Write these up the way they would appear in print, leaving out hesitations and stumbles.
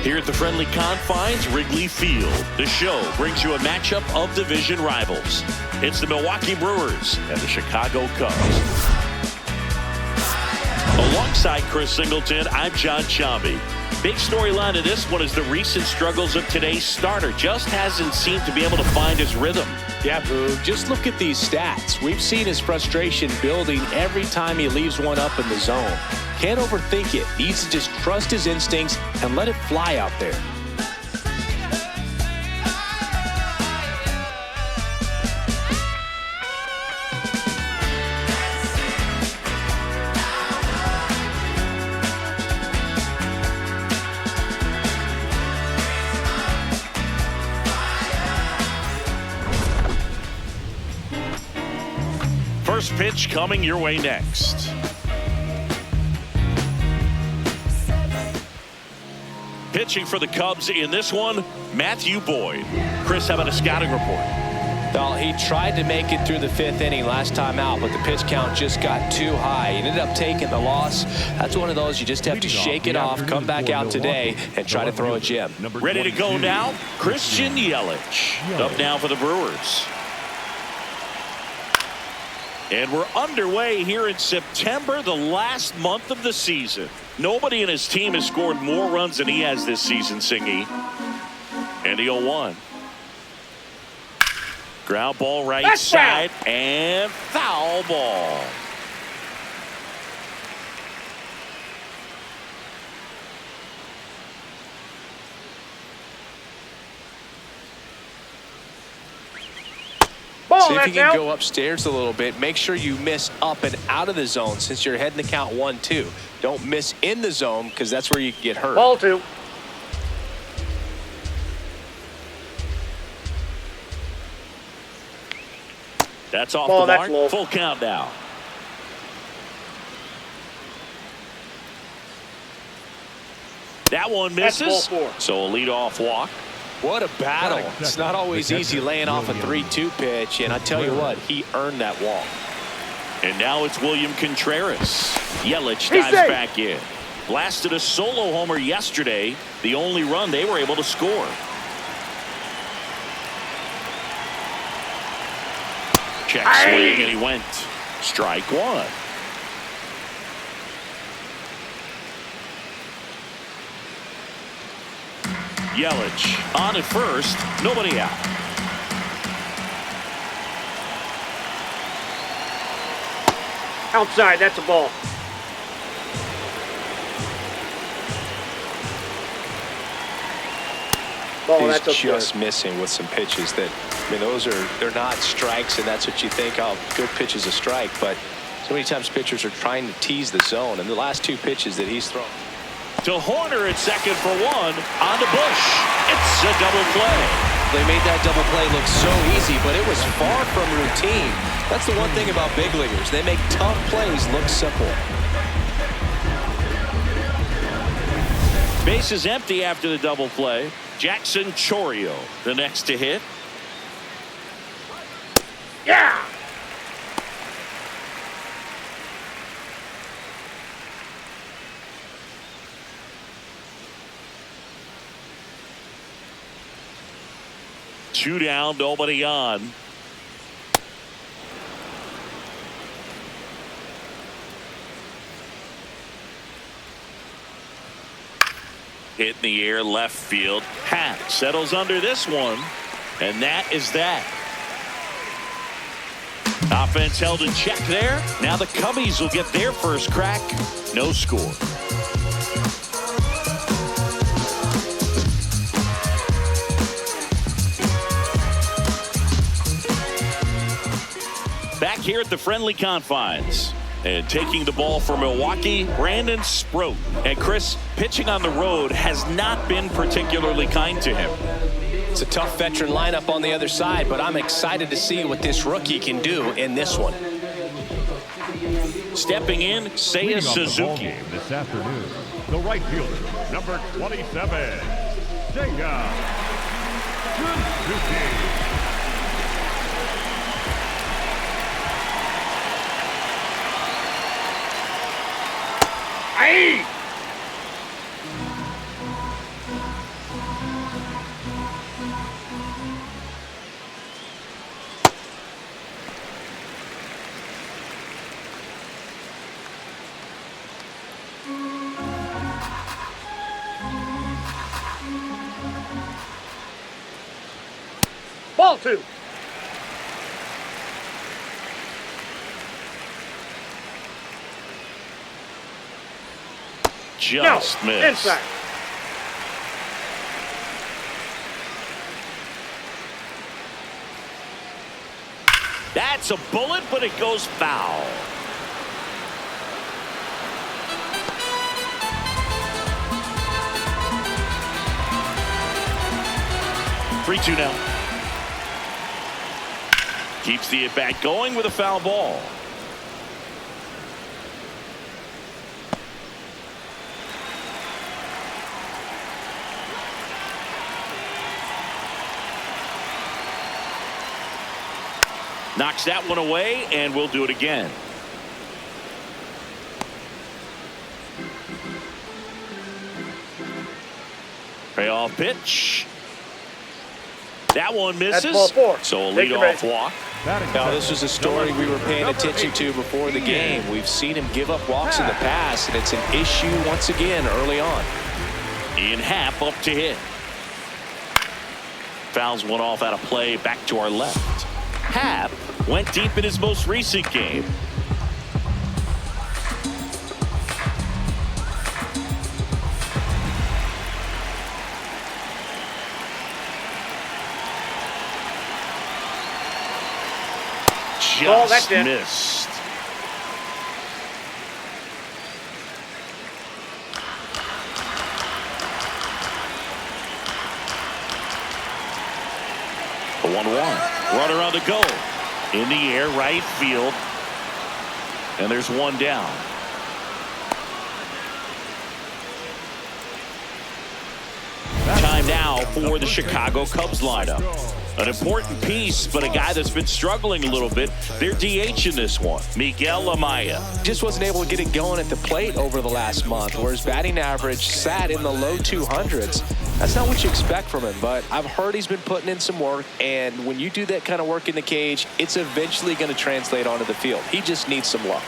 Here at the friendly confines, Wrigley Field, the show brings you a matchup of division rivals. It's the Milwaukee Brewers and the Chicago Cubs. Alongside Chris Singleton, I'm John Chambi. Big storyline of this one is the recent struggles of today's starter. Just hasn't seemed to be able to find his rhythm. Yeah, Boo, just look at these stats. We've seen his frustration building every time he leaves one up in the zone. Can't overthink it. Needs to just trust his instincts and let it fly out there. First pitch coming your way next. Pitching for the Cubs in this one, Matthew Boyd. Chris, how about a scouting report? Well, he tried to make it through the fifth inning last time out, but the pitch count just got too high. He ended up taking the loss. That's one of those you just have to shake it off, come back out today, and try to throw a gem. Ready to go now, Christian Yelich. Up now for the Brewers. And we're underway here in September, the last month of the season. Nobody in his team has scored more runs than he has this season, Singy. And the 0-1. Ground ball right side and foul ball. See if you can go upstairs a little bit. Make sure you miss up and out of the zone since you're heading to count 1-2. Don't miss in the zone because that's where you get hurt. Ball 2. That's off the mark. Low. Full count now. That one misses. So a leadoff walk. What a battle. It's not always easy laying off a 3-2 pitch, and I tell you what, he earned that walk. And now it's William Contreras. Yelich dives back in. Blasted a solo homer yesterday, the only run they were able to score. Check swing, and he went. Strike one. Yelich on at first, nobody out. Outside, that's a ball. He's just missing with some pitches that, I mean, they're not strikes, and that's what you think, oh, good pitch is a strike, but so many times pitchers are trying to tease the zone, and the last two pitches that he's thrown. To Horner at second for one. On to Bush. It's a double play. They made that double play look so easy, but it was far from routine. That's the one thing about big leaguers. They make tough plays look simple. Base is empty after the double play. Jackson Chourio, the next to hit. Yeah! Two down, nobody on. Hit in the air, left field. Hack settles under this one, and that is that. Offense held in check there. Now the Cubbies will get their first crack. No score. Back here at the friendly confines. And taking the ball for Milwaukee, Brandon Sproat. And Chris, pitching on the road has not been particularly kind to him. It's a tough veteran lineup on the other side, but I'm excited to see what this rookie can do in this one. Stepping in, Seiya Suzuki. This afternoon, the right fielder, number 27, Seiya Suzuki. Ball 2. Just missed. Inside. That's a bullet, but it goes foul. Three-two now. Keeps the at-bat going with a foul ball. Knocks that one away, and we'll do it again. Payoff pitch. That one misses. That's ball 4. So a Take your leadoff break. walk. Now, this was a story we were paying attention to before the game. We've seen him give up walks in the past, and it's an issue once again early on. Ian Happ up to hit. Fouls one off out of play back to our left. Happ went deep in his most recent game. Just missed. The 1-1. Runner on the go. In the air, right field. And there's one down. Time now for the Chicago Cubs lineup. An important piece, but a guy that's been struggling a little bit. They're DH in this one. Miguel Amaya. Just wasn't able to get it going at the plate over the last month, where his batting average sat in the low 200s. That's not what you expect from him, but I've heard he's been putting in some work, and when you do that kind of work in the cage, it's eventually going to translate onto the field. He just needs some luck.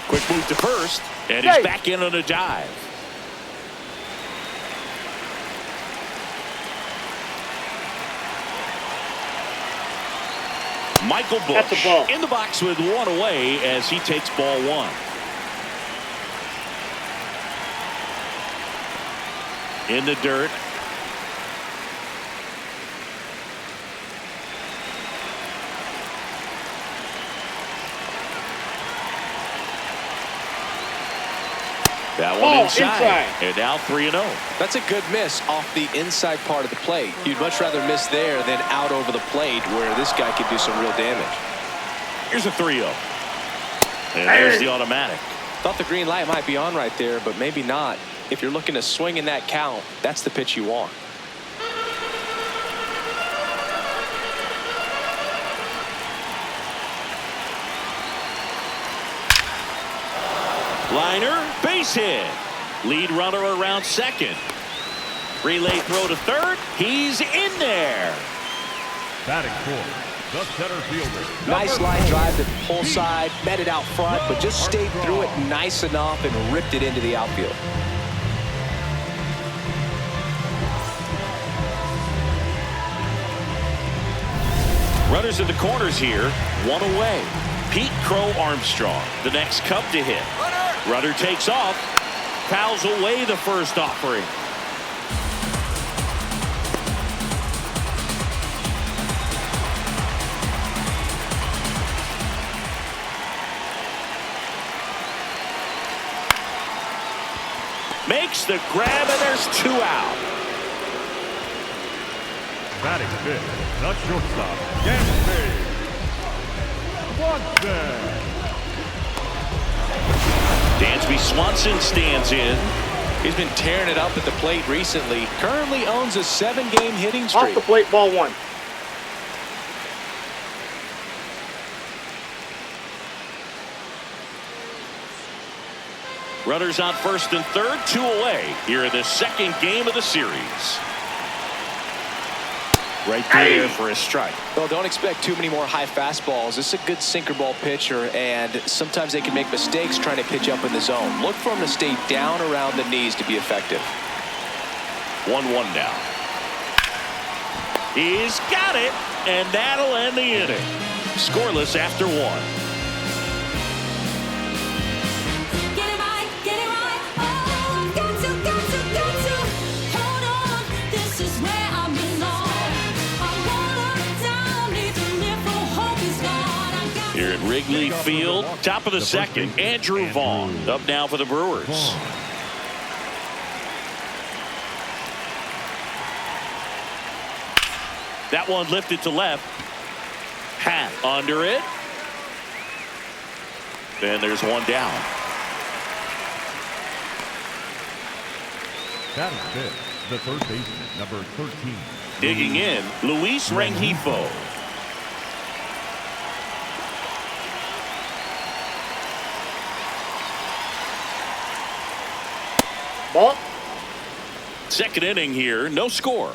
Quick move to first, and he's back in on a dive. Michael Busch in the box with one away as he takes ball 1. In the dirt. That one inside. And now 3-0. That's a good miss off the inside part of the plate. You'd much rather miss there than out over the plate where this guy could do some real damage. Here's a 3-0. And there's the automatic. Thought the green light might be on right there, but maybe not. If you're looking to swing in that count, that's the pitch you want. Liner, base hit. Lead runner around second. Relay throw to third. He's in there. Batting fourth, the center fielder. Nice line drive to the pull side, met it out front, but just stayed through it nice enough and ripped it into the outfield. Runners in the corners here, one away. Pete Crow Armstrong, the next Cub to hit. Runner takes off, fouls away the first offering. Makes the grab, and there's 2 out. Batting fifth, the shortstop, Dynasty. Dansby Swanson stands in. He's been tearing it up at the plate recently. Currently owns a 7-game hitting streak. Off the plate, ball 1. Runners on first and third, 2 away here in the second game of the series. Right there for a strike. Well, don't expect too many more high fastballs. This is a good sinker ball pitcher, and sometimes they can make mistakes trying to pitch up in the zone. Look for him to stay down around the knees to be effective. 1-1 now. He's got it, and that'll end the inning. Scoreless after 1. Get it right, oh, got to, hold on, this is where I belong. I wanna down, need to live for hope is gone. Here at Wrigley Field, top of the second, Andrew Vaughn up now for the Brewers. That one lifted to left. Hat under it. Then there's one down. That is it. The third baseman, number 13. Digging in, Luis Rengifo. Ball. Second inning here, no score.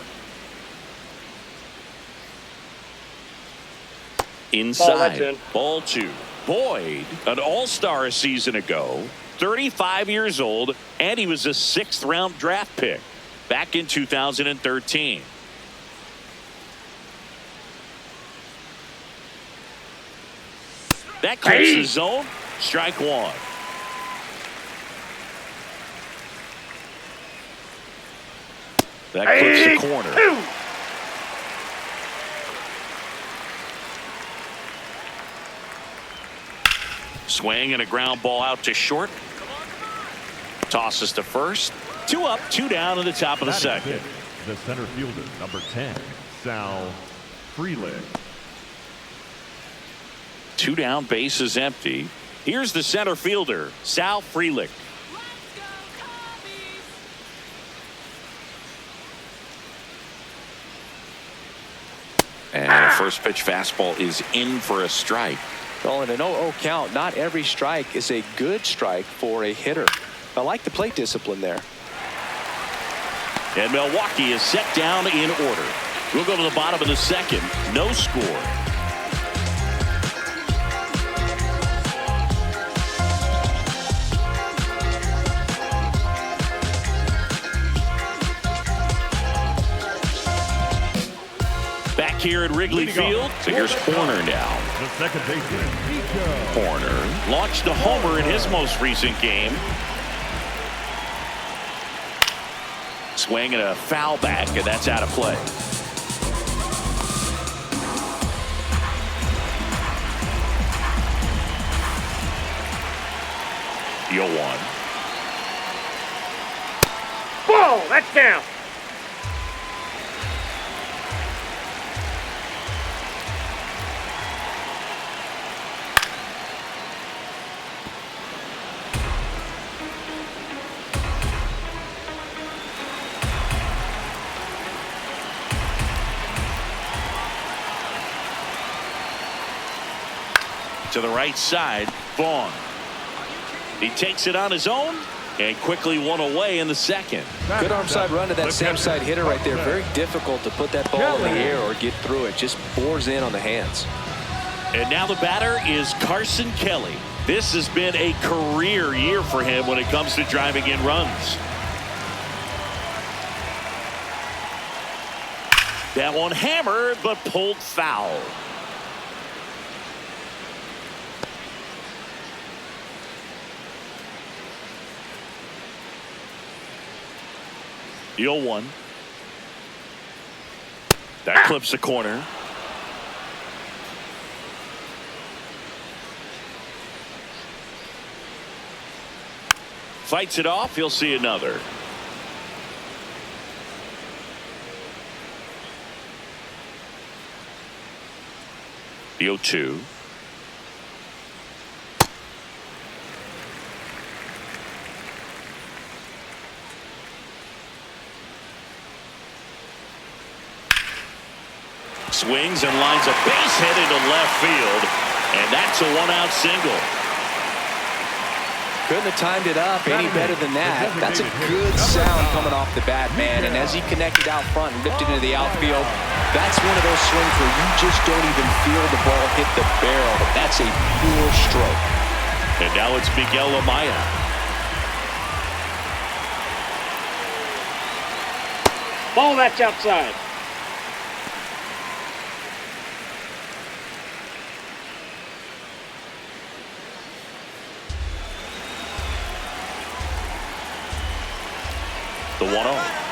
Inside, ball 2. Boyd, an all-star a season ago, 35 years old, and he was a 6th-round draft pick back in 2013. That clips the zone. Strike 1. That clips the corner. Swing and a ground ball out to short. Tosses to first. 2 up, 2 down in the top of the second. The center fielder, number 10, Sal Frelick. 2 down, base is empty. Here's the center fielder, Sal Frelick. And a first pitch fastball is in for a strike. Well, in an 0-0 count, not every strike is a good strike for a hitter. I like the plate discipline there. And Milwaukee is set down in order. We'll go to the bottom of the second. No score. Back here at Wrigley Field, so here's Horner now. The second baseman, Horner launched a homer in his most recent game. Swing and a foul back, and that's out of play. Deal 1. Ball, that's down. To the right side, Vaughn. He takes it on his own and quickly one away in the second. Good arm side run to that same side hitter right there. Very difficult to put that ball in the air or get through it. Just bores in on the hands. And now the batter is Carson Kelly. This has been a career year for him when it comes to driving in runs. That one hammered but pulled foul. Deal 1. That clips the corner. Fights it off. He'll see another. Deal 2. Swings and lines a base hit into left field, and that's a 1-out single. Couldn't have timed it up any better than that. That's a good sound coming off the bat, man. And as he connected out front and lifted into the outfield, that's one of those swings where you just don't even feel the ball hit the barrel. That's a pure stroke. And now it's Miguel Amaya. Ball, that's outside. The 1-0.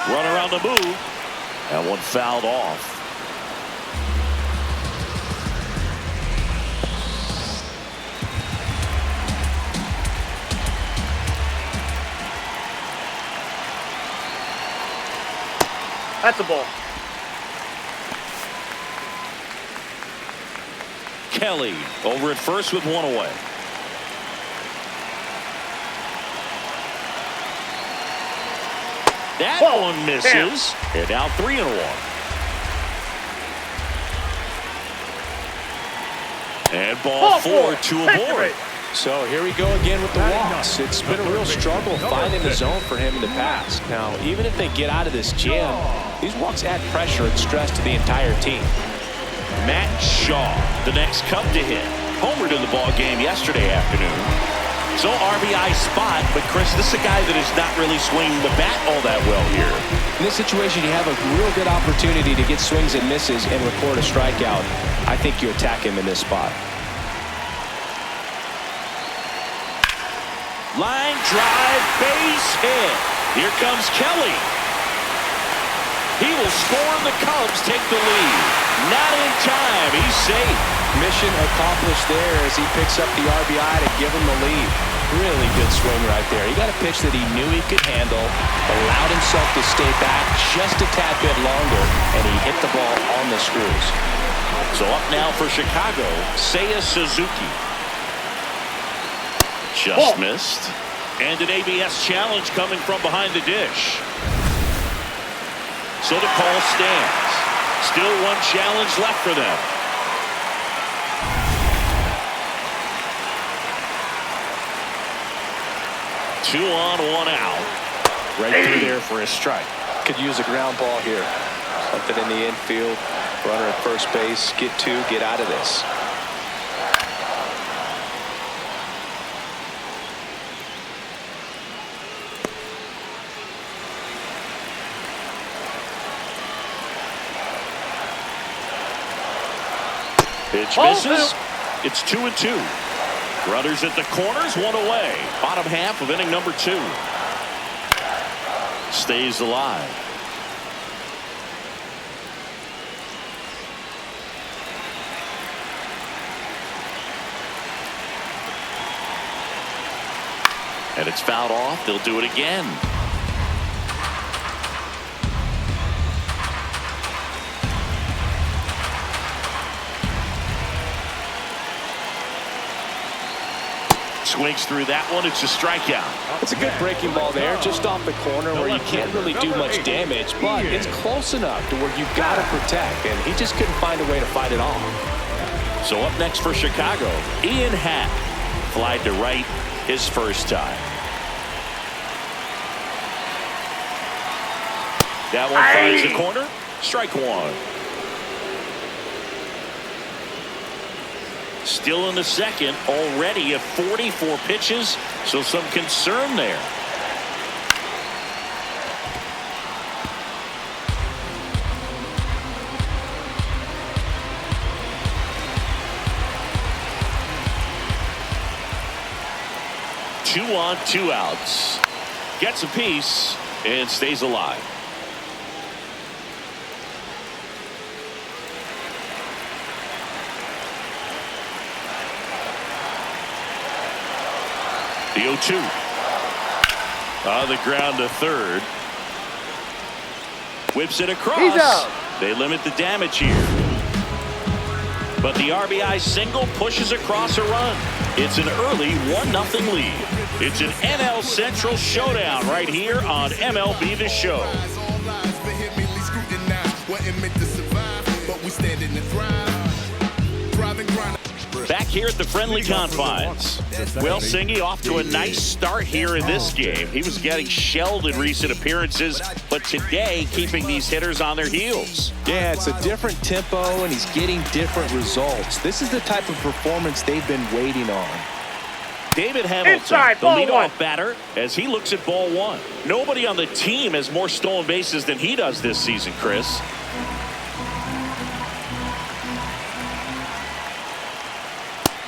Run around the move. That one fouled off. That's a ball. Kelly over at first with one away. That Ball. one misses. And now 3-1. And ball 4 to a board. So here we go again with the walks. It's been a real struggle finding the zone for him in the past. Now, even if they get out of this jam, these walks add pressure and stress to the entire team. Matt Shaw, the next Cub to hit. Homered in the ball game yesterday afternoon. So RBI spot, but Chris, this is a guy that is not really swinging the bat all that well here. In this situation, you have a real good opportunity to get swings and misses and record a strikeout. I think you attack him in this spot. Line drive, base hit. Here comes Kelly. He will score and the Cubs take the lead. Not in time. He's safe. Mission accomplished there as he picks up the RBI to give him the lead. Really good swing right there. He got a pitch that he knew he could handle, allowed himself to stay back just a tad bit longer, and he hit the ball on the screws. So up now for Chicago, Seiya Suzuki. Just missed. And an ABS challenge coming from behind the dish. So the call stands. Still one challenge left for them. Two on, one out. Right through there for a strike. Could use a ground ball here. Something in the infield. Runner at first base. Get two. Get out of this. Pitch misses. It's 2-2. Runners at the corners, one away. Bottom half of inning number 2. Stays alive. And it's fouled off. They'll do it again. Swings through that one. It's a strikeout. It's a good breaking ball there, just off the corner where you can't really do much damage, but it's close enough to where you got to protect, and he just couldn't find a way to fight it off. So up next for Chicago, Ian Happ. Flied to right his first time. That one finds the corner. Strike one. Still in the second, already at 44 pitches, so some concern there. Two on, two outs. Gets a piece and stays alive. The 0-2. On the ground to third. Whips it across. He's out. They limit the damage here. But the RBI single pushes across a run. It's an early 1-0 lead. It's an NL Central showdown right here on MLB The Show. Back here at the friendly confines. Will Singy off to a nice start here in this game. He was getting shelled in recent appearances, but today keeping these hitters on their heels. Yeah, it's a different tempo, and he's getting different results. This is the type of performance they've been waiting on. David Hamilton, Inside, the ball leadoff one. batter, as he looks at ball one. Nobody on the team has more stolen bases than he does this season, Chris.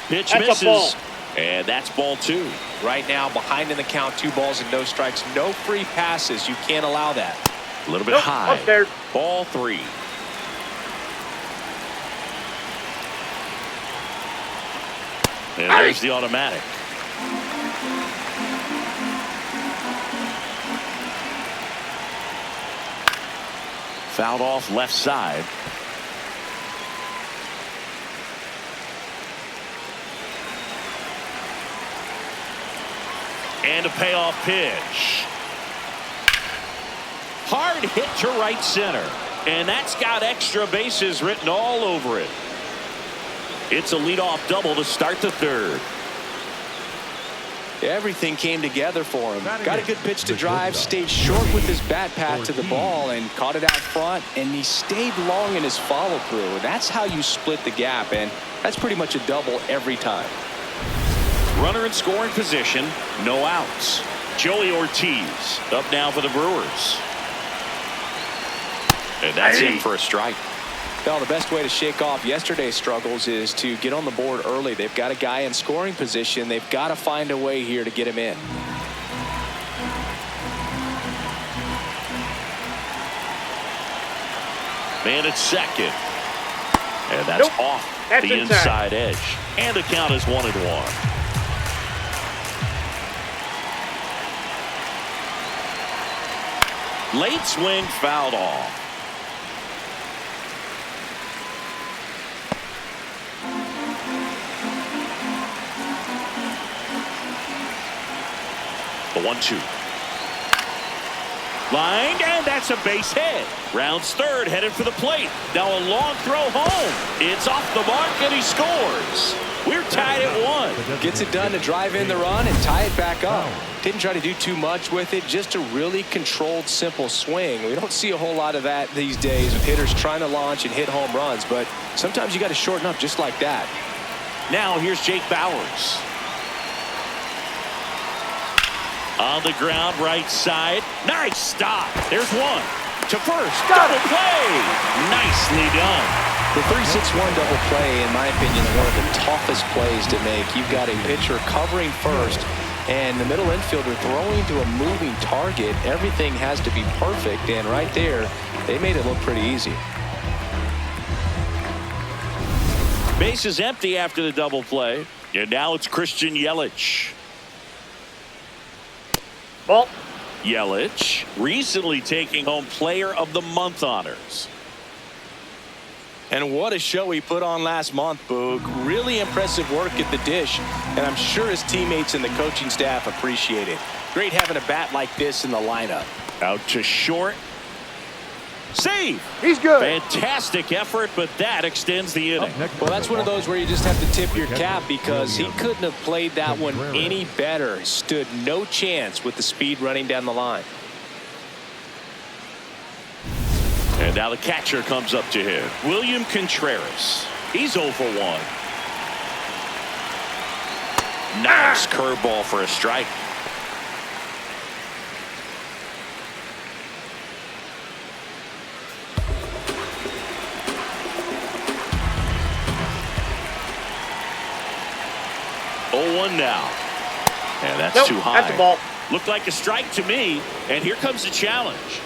Pitch That's a misses. And that's ball 2. Right now, behind in the count, 2 balls and no strikes. No free passes. You can't allow that. A little bit high. Upstairs. Ball 3. And there's the automatic. Fouled off left side. And a payoff pitch. Hard hit to right center. And that's got extra bases written all over it. It's a leadoff double to start the 3rd. Everything came together for him. Got a good pitch to drive, stayed short with his bat pat to the ball and caught it out front, and he stayed long in his follow through. And that's how you split the gap, and that's pretty much a double every time. Runner in scoring position, no outs. Joey Ortiz up now for the Brewers. And that's in for a strike. Well, the best way to shake off yesterday's struggles is to get on the board early. They've got a guy in scoring position. They've got to find a way here to get him in. Man at second. And that's off the inside edge. And the count is 1-1. Late swing fouled off. The 1-2. Lined, and that's a base hit. Rounds 3rd, headed for the plate. Now a long throw home. It's off the mark, and he scores. We're tied at 1. Gets it done to drive in the run and tie it back up. Didn't try to do too much with it, just a really controlled, simple swing. We don't see a whole lot of that these days with hitters trying to launch and hit home runs, but sometimes you got to shorten up just like that. Now here's Jake Bauers. On the ground, right side. Nice stop. There's one. To first. Double play. Nicely done. The 3-6-1 double play, in my opinion, is one of the toughest plays to make. You've got a pitcher covering first, and the middle infielder throwing to a moving target. Everything has to be perfect, and right there, they made it look pretty easy. Base is empty after the double play. And now it's Christian Yelich. Ball. Yelich recently taking home Player of the Month honors. And what a show he put on last month, Boog. Really impressive work at the dish, and I'm sure his teammates and the coaching staff appreciate it. Great having a bat like this in the lineup. Out to short. Save. He's good. Fantastic effort, but that extends the inning. Well, that's one of those where you just have to tip your cap because he couldn't have played that one any better. Stood no chance with the speed running down the line. And now the catcher comes up to him. William Contreras. He's 0 for 1. Nice curveball for a strike. One now. And that's too high. That's a ball. Looked like a strike to me. And here comes the challenge.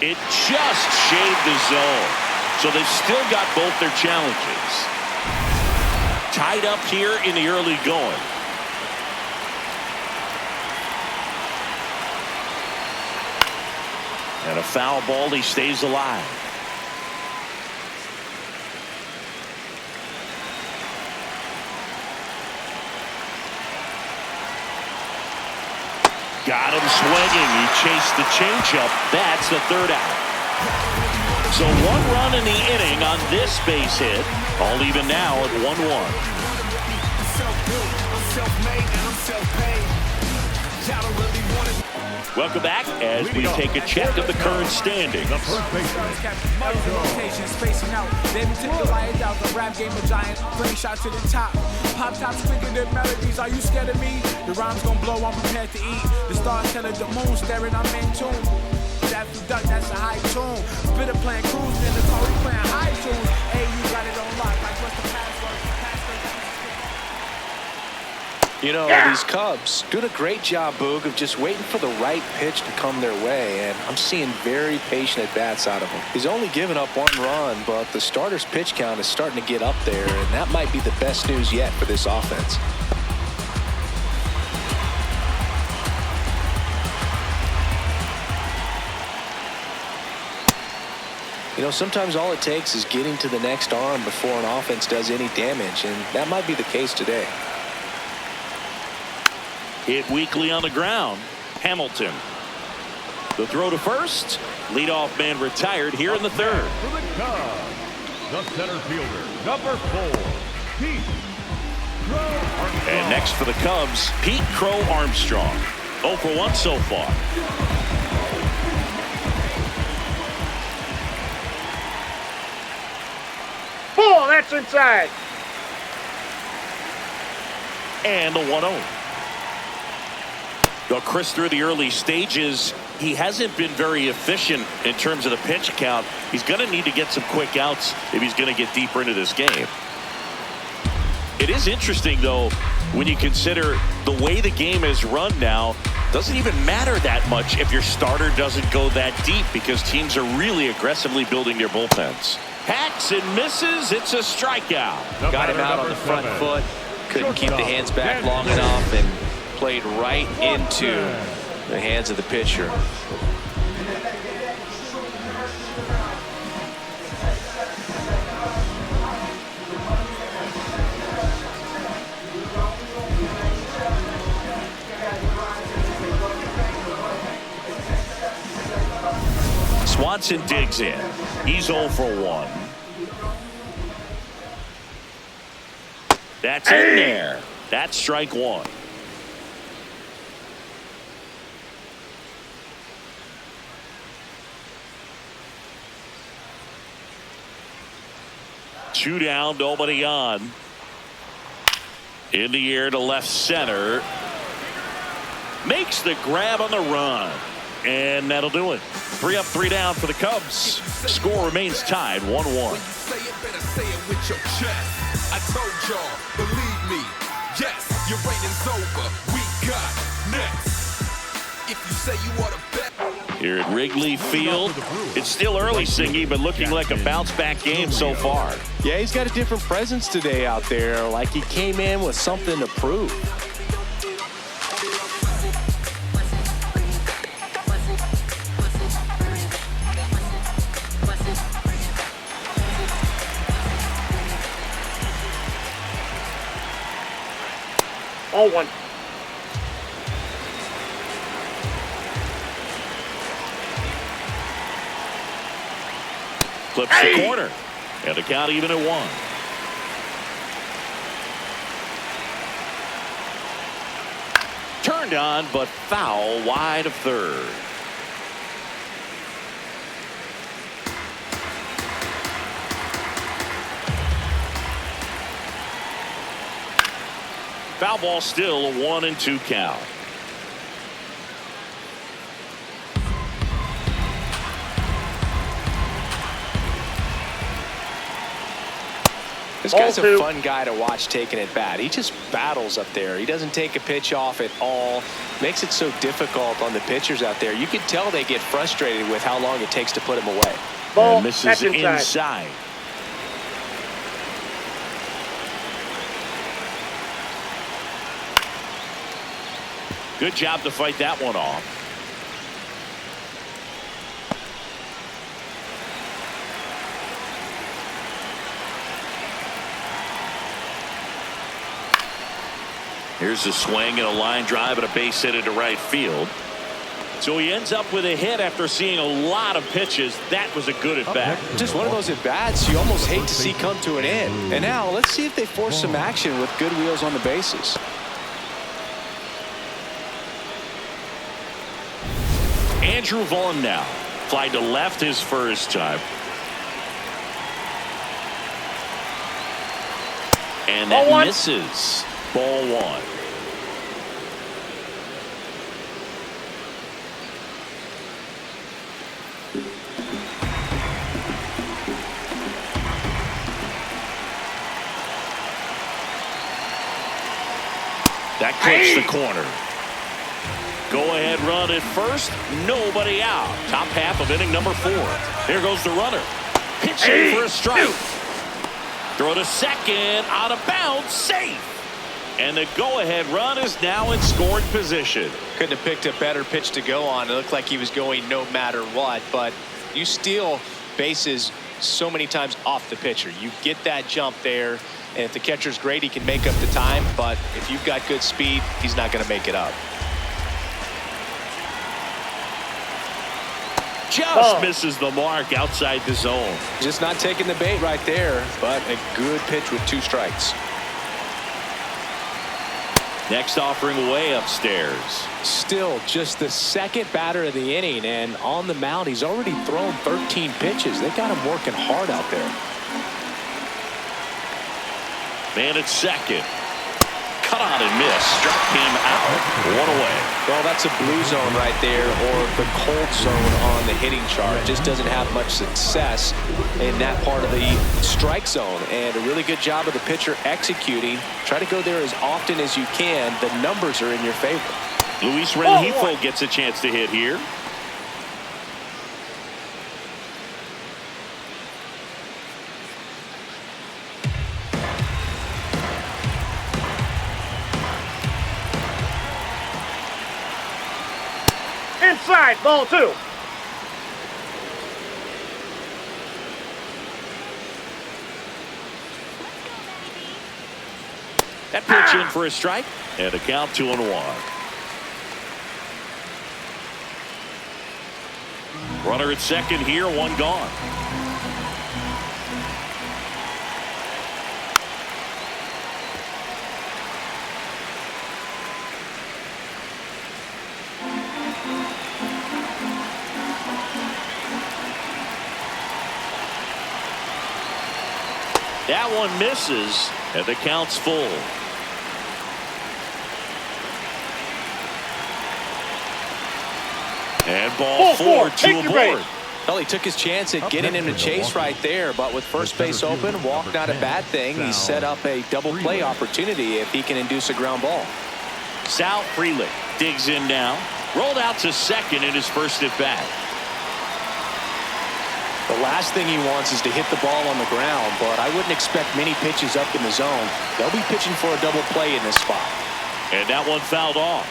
It just shaved the zone. So they've still got both their challenges. Tied up here in the early going. And a foul ball. He stays alive. Got him swinging. He chased the changeup. That's the 3rd out. So 1 run in the inning on this base hit. All even now at 1-1. Welcome back as we take a check of the current standings. Spacing out. Then we took the light out. The rap game of giant. Bring shot to the top. Pop tops quicker than melodies. Are you scared of me? The rhyme's gonna blow. I'm prepared to eat. The stars telling the moon staring. I'm in tune. That duck, that's a high tune. Bitter playing cruise. Then the car we playing high tunes. Hey, you got it on lock. Like what's the password? You know, these Cubs doing a great job, Boog, of just waiting for the right pitch to come their way, and I'm seeing very patient at-bats out of him. He's only given up 1 run, but the starter's pitch count is starting to get up there, and that might be the best news yet for this offense. You know, sometimes all it takes is getting to the next arm before an offense does any damage, and that might be the case today. Hit weakly on the ground. Hamilton. The throw to first. Leadoff man retired here in the third. For the Cubs, the center fielder, number 4, Pete Crow Armstrong. And next for the Cubs, Pete Crow Armstrong. 0 for 1 so far. Ball, that's inside. And the 1-0. Though Chris, through the early stages, he hasn't been very efficient in terms of the pitch count. He's going to need to get some quick outs if he's going to get deeper into this game. It is interesting, though, when you consider the way the game is run now. Doesn't even matter that much if your starter doesn't go that deep, because teams are really aggressively building their bullpens. Hacks and misses. It's a strikeout. Got him out on the front foot. Couldn't keep the hands back long enough and played right into the hands of the pitcher. Swanson digs in. He's 0 for 1. That's in there. That's strike 1. Two down, nobody on. In the air to left center. Makes the grab on the run. And that'll do it. 3 up, 3 down for the Cubs. Score remains tied 1-1. When you say it, better say it with your chest. I told y'all, believe me. Yes, your reigning's over. We got next. If you say you ought to bet. Here at Wrigley Field, it's still early, Singy, but looking like a bounce-back game so far. Yeah, he's got a different presence today out there, like he came in with something to prove. All 1. Clips the corner. And the count even at 1. Turned on, but foul wide of third. Foul ball, still a 1-2 count. This guy's a fun guy to watch taking at bat. He just battles up there. He doesn't take a pitch off at all. Makes it so difficult on the pitchers out there. You can tell they get frustrated with how long it takes to put him away. Ball, and this is inside. Good job to fight that one off. Here's a swing and a line drive and a base hit into right field. So he ends up with a hit after seeing a lot of pitches. That was a good at bat. Just one of those at bats you almost hate to see come to an end. And now let's see if they force some action with good wheels on the bases. Andrew Vaughn now. Fly to left his first time. And that misses. Ball 1. That clips the corner. Go-ahead run at first. Nobody out. Top half of inning number 4. Here goes the runner. Pitching for a strike. Throw to second. Out of bounds. Safe. And the go-ahead run is now in scoring position. Couldn't have picked a better pitch to go on. It looked like he was going no matter what. But you steal bases so many times off the pitcher. You get that jump there. And if the catcher's great, he can make up the time. But if you've got good speed, he's not going to make it up. Just misses the mark outside the zone. Just not taking the bait right there, but a good pitch with 2 strikes. Next offering way upstairs. Still just the second batter of the inning, and on the mound, he's already thrown 13 pitches. They got him working hard out there. Man at second. Cut on and miss. Struck him out. 1 away. Well, that's a blue zone right there, or the cold zone on the hitting chart. Just doesn't have much success in that part of the strike zone. And a really good job of the pitcher executing. Try to go there as often as you can. The numbers are in your favor. Luis Rengifo gets a chance to hit here. Inside, ball 2. That pitch in for a strike, and a count 2-1. Runner at second here, 1 gone. That one misses, and the count's full. And ball 4, 2 aboard. Well, he took his chance at getting him to chase right there, but with first base open, walk not a bad thing. He set up a double play opportunity if he can induce a ground ball. Sal Frelick digs in now. Rolled out to second in his first at bat. The last thing he wants is to hit the ball on the ground, but I wouldn't expect many pitches up in the zone. They'll be pitching for a double play in this spot. And that one fouled off.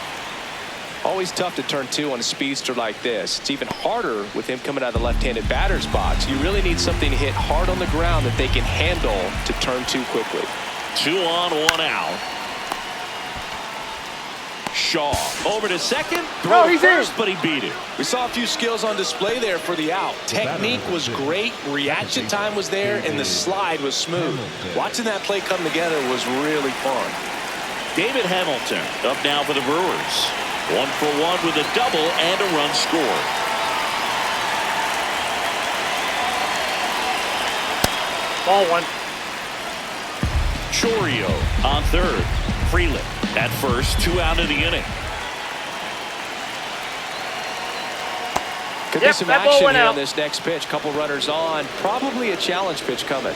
Always tough to turn 2 on a speedster like this. It's even harder with him coming out of the left-handed batter's box. You really need something to hit hard on the ground that they can handle to turn 2 quickly. 2 on, 1 out. Shaw over to second. Throw first, but he beat it. We saw a few skills on display there for the out. Technique was great, reaction time was there, and the slide was smooth. Watching that play come together was really fun. David Hamilton up now for the Brewers. 1 for 1 with a double and a run scored. Ball 1. Chorio on third. Frelick at first, 2 out of the inning. Could be some action here on this next pitch. Couple runners on. Probably a challenge pitch coming.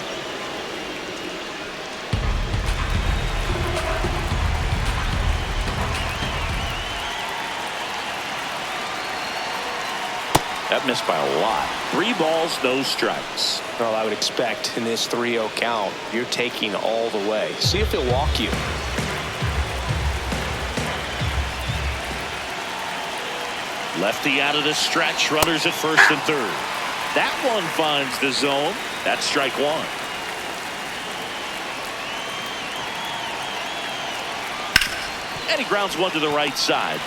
That missed by a lot. 3 balls, no strikes. Well, I would expect in this 3-0 count, you're taking all the way. See if he'll walk you. Lefty out of the stretch. Runners at first and third. That one finds the zone. That's strike 1. And he grounds one to the right side.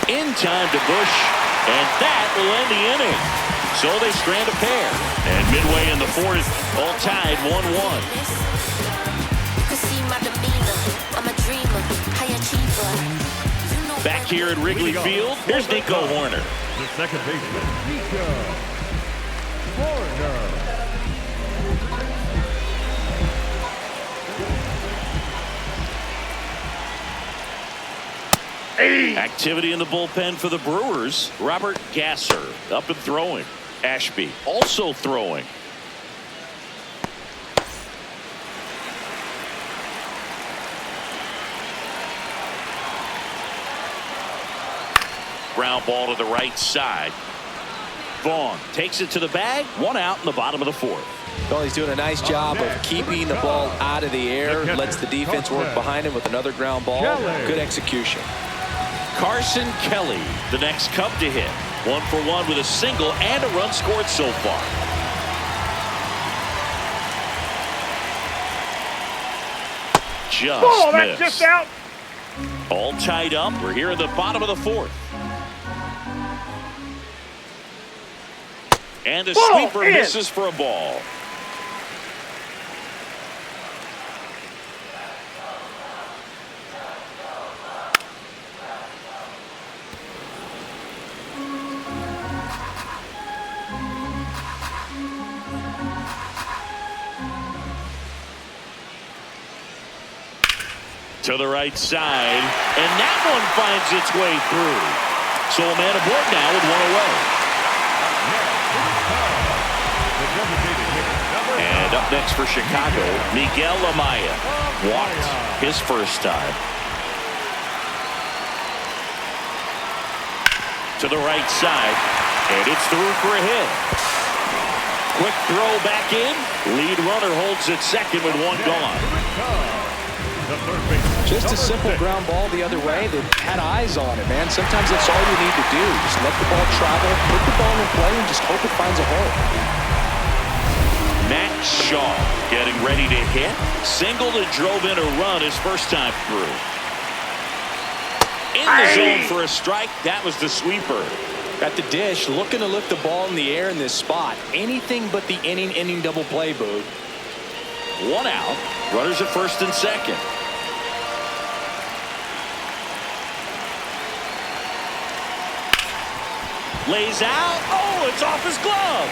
In time to Bush. And that will end the inning. So they strand a pair. And midway in the 4th, all tied 1-1. Back here at Wrigley Field, here's Nico Horner. The second baseman, Nico Horner. Activity in the bullpen for the Brewers. Robert Gasser up and throwing. Ashby also throwing. Ground ball to the right side. Vaughn takes it to the bag. 1 out in the bottom of the 4th. Well, he's doing a nice job of keeping the ball out of the air. Lets the defense work behind him with another ground ball. Good execution. Carson Kelly, the next Cub to hit. 1 for 1 with a single and a run scored so far. Just That's just out. All tied up. We're here in the bottom of the 4th. And the sweeper misses for a ball. To the right side, and that one finds its way through. So a man aboard now with 1 away. And up next for Chicago, Miguel Amaya. Walked his first time. To the right side, and it's through for a hit. Quick throw back in. Lead runner holds at second with 1 gone. Just a simple ground ball the other way that had eyes on it, man. Sometimes that's all you need to do. Just let the ball travel, put the ball in play, and just hope it finds a hole. Matt Shaw getting ready to hit. Singled and drove in a run his first time through. In the zone for a strike. That was the sweeper. At the dish, looking to lift the ball in the air in this spot. Anything but the inning double play, Boog. 1 out. Runners at first and second. Lays out. Oh, it's off his glove.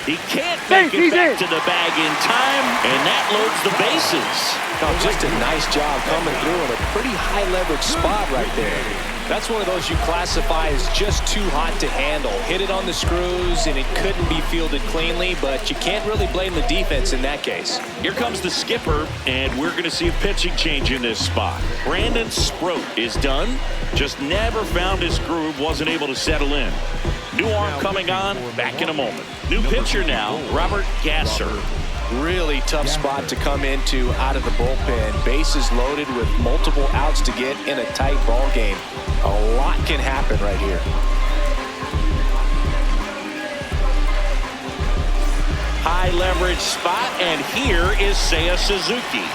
He can't make it back to the bag in time, and that loads the bases. Oh, just a nice job coming through in a pretty high leverage spot right there. That's one of those you classify as just too hot to handle. Hit it on the screws, and it couldn't be fielded cleanly, but you can't really blame the defense in that case. Here comes the skipper, and we're going to see a pitching change in this spot. Brandon Sproat is done. Just never found his groove, wasn't able to settle in. New arm coming on, back in a moment. New pitcher now, Robert Gasser. Really tough spot to come into out of the bullpen. Bases loaded with multiple outs to get in a tight ball game. A lot can happen right here. High leverage spot, and here is Seiya Suzuki.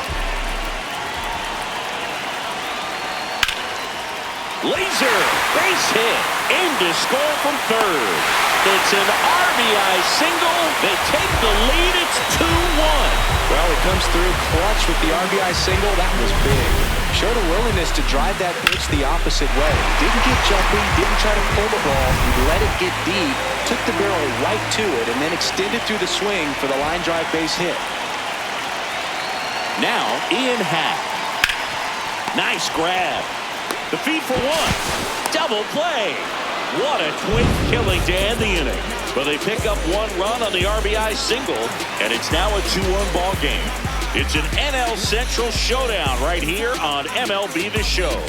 Laser, base hit, aim to score from third. It's an RBI single. They take the lead. It's 2-1. Well, it comes through clutch with the RBI single. That was big. Showed a willingness to drive that pitch the opposite way. Didn't get jumpy, didn't try to pull the ball. He let it get deep, took the barrel right to it, and then extended through the swing for the line drive base hit. Now, Ian Happ. Nice grab. The feed for 1. Double play. What a quick killing to end the inning. But they pick up 1 run on the RBI single, and it's now a 2-1 ball game. It's an NL Central showdown right here on MLB The Show.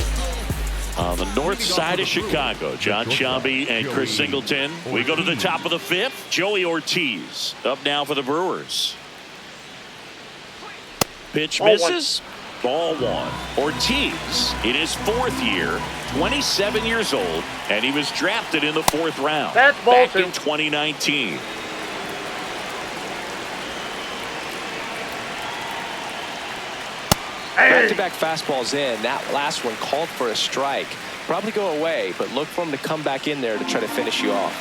On the north side of Chicago, John Sciambi and Chris Singleton. We go to the top of the 5th. Joey Ortiz up now for the Brewers. Pitch misses. Ball 1. Ortiz in his 4th year, 27 years old, and he was drafted in the 4th round. That's ball back 2. in 2019. Back-to-back fastballs in. That last one called for a strike. Probably go away, but look for him to come back in there to try to finish you off.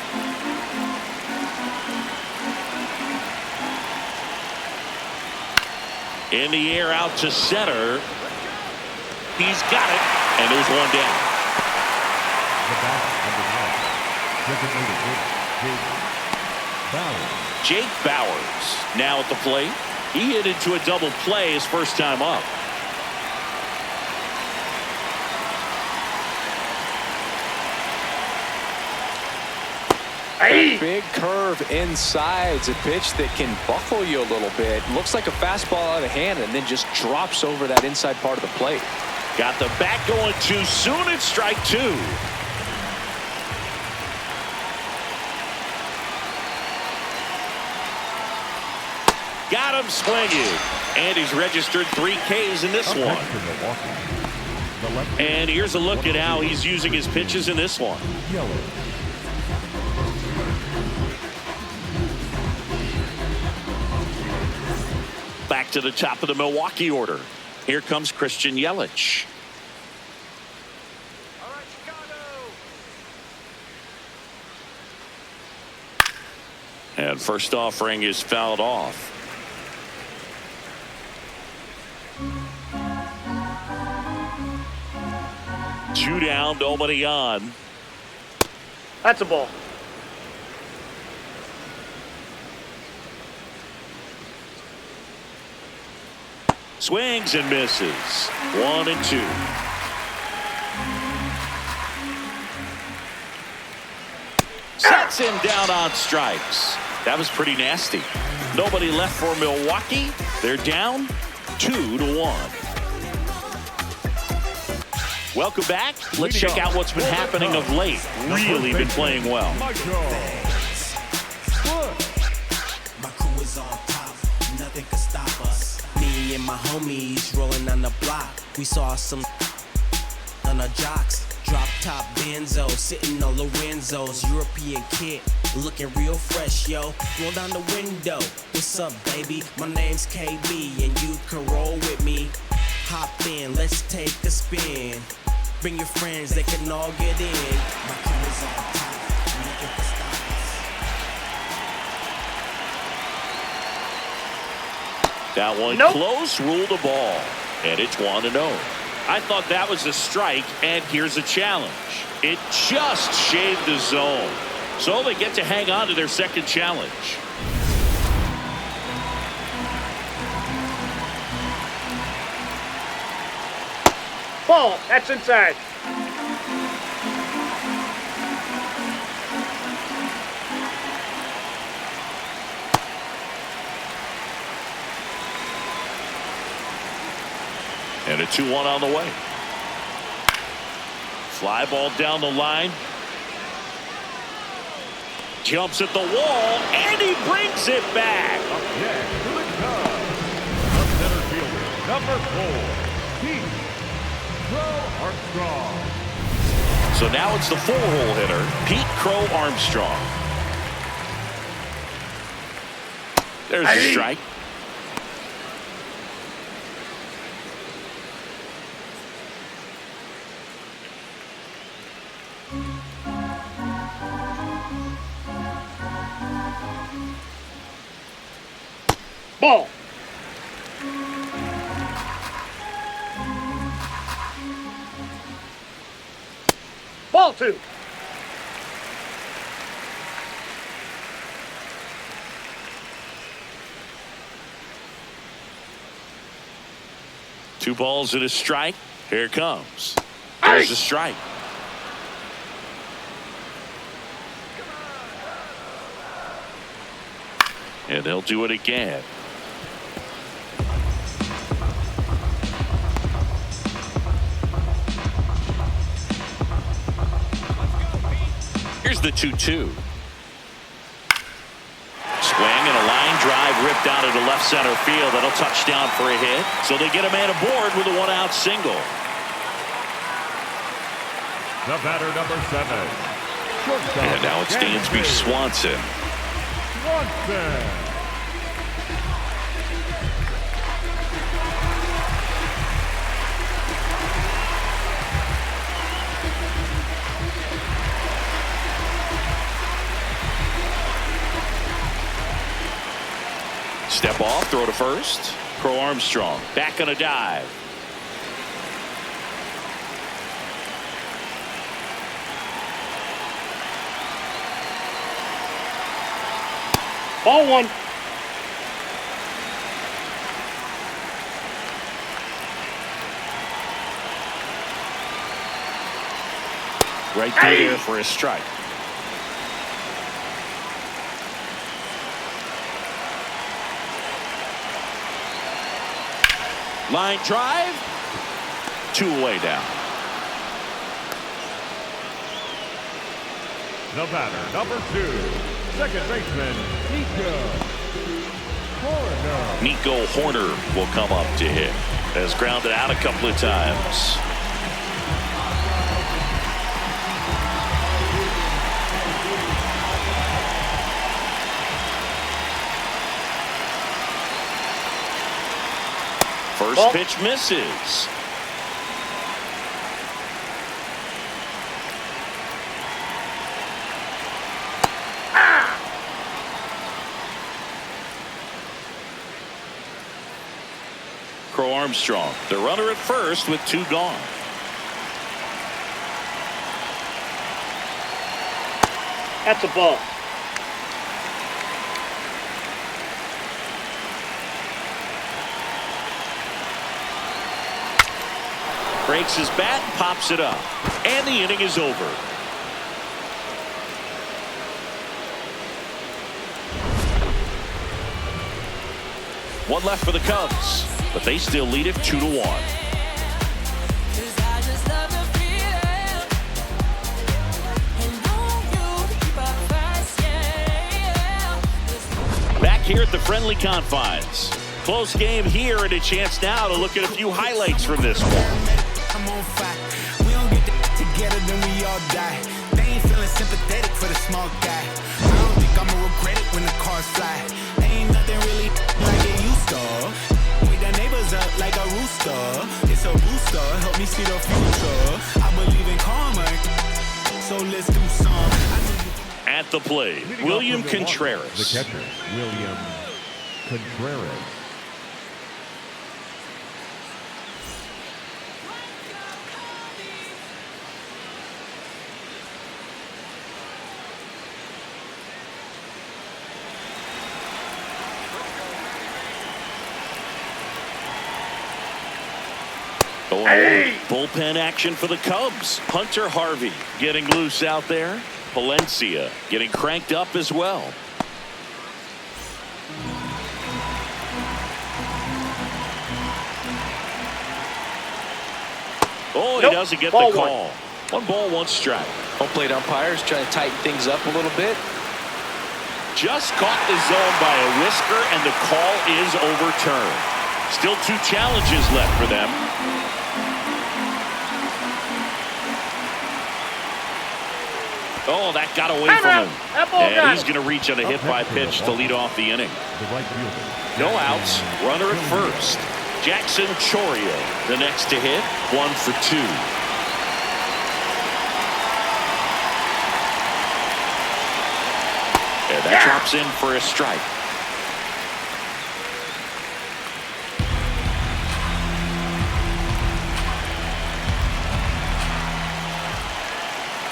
In the air out to center. He's got it, and there's 1 down. Jake Bowers now at the plate. He hit into a double play his first time up. A big curve inside. It's a pitch that can buckle you a little bit. Looks like a fastball out of hand and then just drops over that inside part of the plate. Got the bat going too soon. It's strike 2. Got him swinging. And he's registered 3 Ks in this Up one. next for Milwaukee, the left And here's a look at how he's using his pitches in this one. yellow. Back to the top of the Milwaukee order. Here comes Christian Yelich. And first offering is fouled off. Two down, nobody on. That's a ball. Swings and misses. 1 and 2. Sets him down on strikes. That was pretty nasty. Nobody left for Milwaukee. They're down 2-1. Welcome back. Let's check out what's been happening of late. Really been playing well. My crew is on top, nothing can stop us. Me and my homies rolling on the block. We saw some on our jocks. Drop top Benzo, sitting on Lorenzo's. European kid, looking real fresh, yo. Roll down the window. What's up, baby? My name's KB, and you can roll with me. Hop in, let's take a spin. Bring your friends, they can all get in. My crew is on top, nothing can stop us. That one Nope. close, ruled a ball. And it's 1-0. I thought that was a strike, and here's a challenge. It just shaved the zone. So they get to hang on to their second challenge. Ball. That's inside. And a 2-1 on the way. Fly ball down the line. Jumps at the wall, and he brings it back. Up next to the Cubs, the center fielder, number 4, Pete Armstrong. So now it's the 4-hole hitter, Pete Crow Armstrong. There's a strike. Ball. Ball 2. Two balls and a strike. Here it comes. There's a strike. And they'll do it again. Here's the 2-2. Swing and a line drive ripped out into left center field. That'll touch down for a hit. So they get a man aboard with a 1-out single. The batter, number 7. Shortstop, And now it's Dansby Swanson. Swanson. Step off, throw to first. Crow Armstrong back on a dive. Ball 1. Right through there for a strike. Line drive. 2 away down. The batter, number 2, second baseman, Nico. Nico Horner will come up to hit. Has grounded out a couple of times. First pitch misses. Crow Armstrong, the runner at first with 2 gone. That's a ball. Breaks his bat, pops it up, and the inning is over. One left for the Cubs, but they still lead it 2-1. Back here at the friendly confines. Close game here, and a chance now to look at a few highlights from this one. I'm on fire. We don't get together, then we all die. They ain't feeling sympathetic for the small guy. I don't think I'ma regret it when the cars fly. Ain't nothing really like it used to. Wake the neighbors up like a rooster. It's a booster, help me see the future. I believe in karma, so let's do some. At the plate, William Contreras. The catcher, William Contreras. Hey! Bullpen action for the Cubs. Hunter Harvey getting loose out there. Palencia getting cranked up as well. Oh, he doesn't get the call. 1 ball, 1 strike. Home plate umpires trying to tighten things up a little bit. Just caught the zone by a whisker, and the call is overturned. Still 2 challenges left for them. Oh, that got away from him. And he's going to reach on a hit-by pitch to lead off the inning. No outs. Runner at first. Jackson Chorio, the next to hit. 1 for 2. And that drops in for a strike.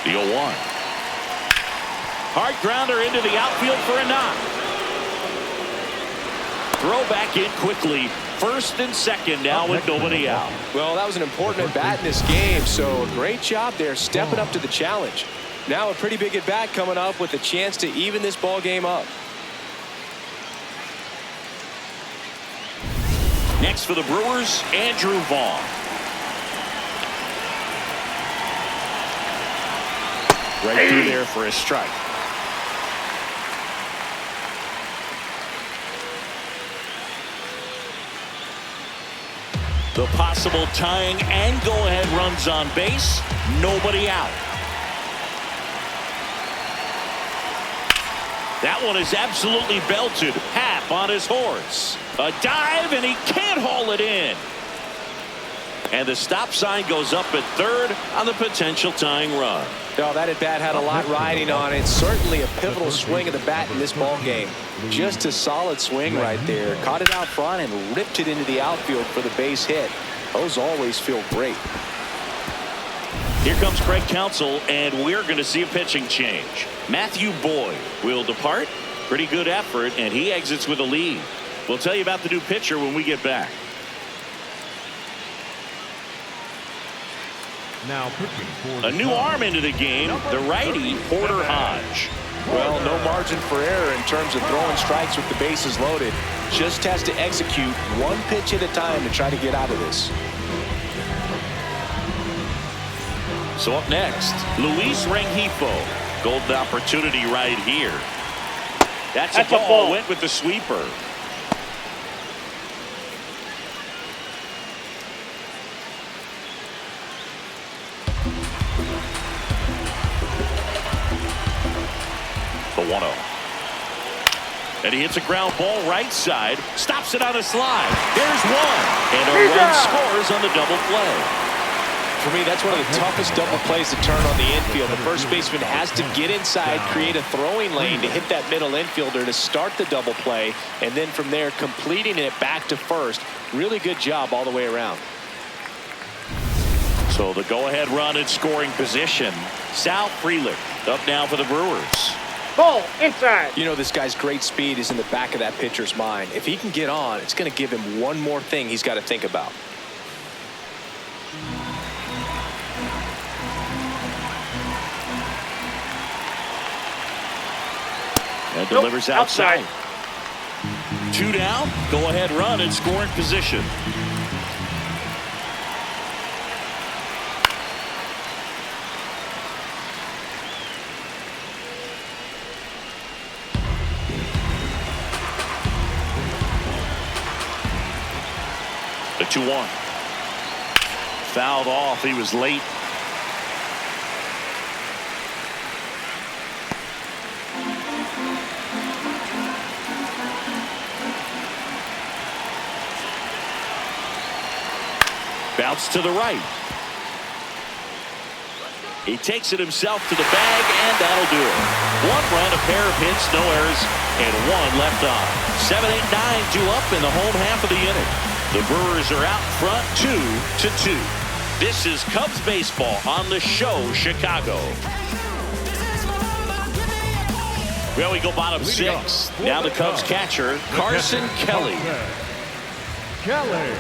The 0-1. Hard grounder into the outfield for a knock. Throw back in quickly. First and second now with nobody out. Well, that was an important at-bat in this game, so a great job there stepping up to the challenge. Now a pretty big at-bat coming up with a chance to even this ball game up. Next for the Brewers, Andrew Vaughn. Right through there for a strike. The possible tying and go-ahead runs on base. Nobody out. That one is absolutely belted. Happ on his horse. A dive, and he can't haul it in. And the stop sign goes up at third on the potential tying run. No, that at-bat had a lot riding on it. Certainly a pivotal swing of the bat in this ball game. Just a solid swing right there. Caught it out front and ripped it into the outfield for the base hit. Those always feel great. Here comes Craig Counsell, and we're going to see a pitching change. Matthew Boyd will depart. Pretty good effort, and he exits with a lead. We'll tell you about the new pitcher when we get back. Now pitching for a new arm into the game, the righty Porter Hodge. Well, no margin for error in terms of throwing strikes with the bases loaded. Just has to execute 1 pitch at a time to try to get out of this. So up next, Luis Rengifo. Golden opportunity right here. That's a ball. Went with the sweeper. 1-0. And he hits a ground ball right side, stops it on a slide. Here's one, and a run scores on the double play. For me, that's one of the toughest double plays to turn on the infield. The first baseman has to get inside, create a throwing lane to hit that middle infielder to start the double play, and then from there completing it back to first. Really good job all the way around. So the go-ahead run in scoring position. Sal Frelick up now for the Brewers. Ball inside. You know, this guy's great speed is in the back of that pitcher's mind. If he can get on, it's going to give him one more thing he's got to think about. And delivers outside. 2 down. Go-ahead run in scoring position. The 2-1. Fouled off. He was late. Bounce to the right. He takes it himself to the bag, and that'll do it. 1 run, a pair of hits, no errors, and 1 left on. 7, 8, 9, 2 up in the home half of the inning. The Brewers are out front 2-2. This is Cubs baseball on the show, Chicago. Well, we go bottom 6. Now the Cubs catcher, Carson Kelly. Kelly.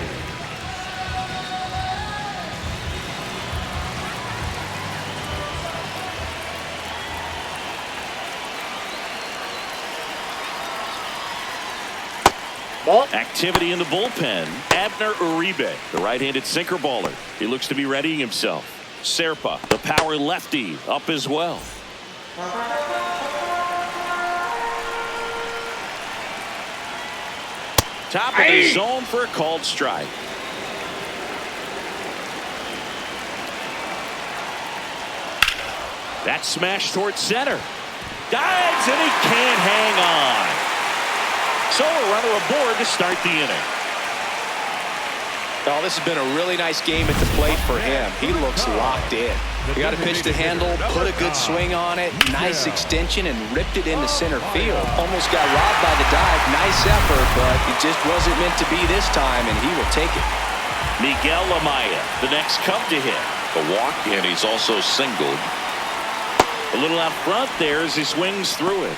Ball. Activity in the bullpen. Abner Uribe, the right-handed sinker baller. He looks to be readying himself. Serpa, the power lefty, up as well. Top of the zone for a called strike. That smash towards center. Dives, and he can't hang on. So a runner aboard to start the inning. Oh, this has been a really nice game at the plate for him. He looks locked in. He got a pitch to handle, put a good swing on it, nice extension, and ripped it into center field. Almost got robbed by the dive. Nice effort, but it just wasn't meant to be this time, and he will take it. Miguel Amaya, the next Cub to hit. A walk, and he's also singled. A little out front there as he swings through it.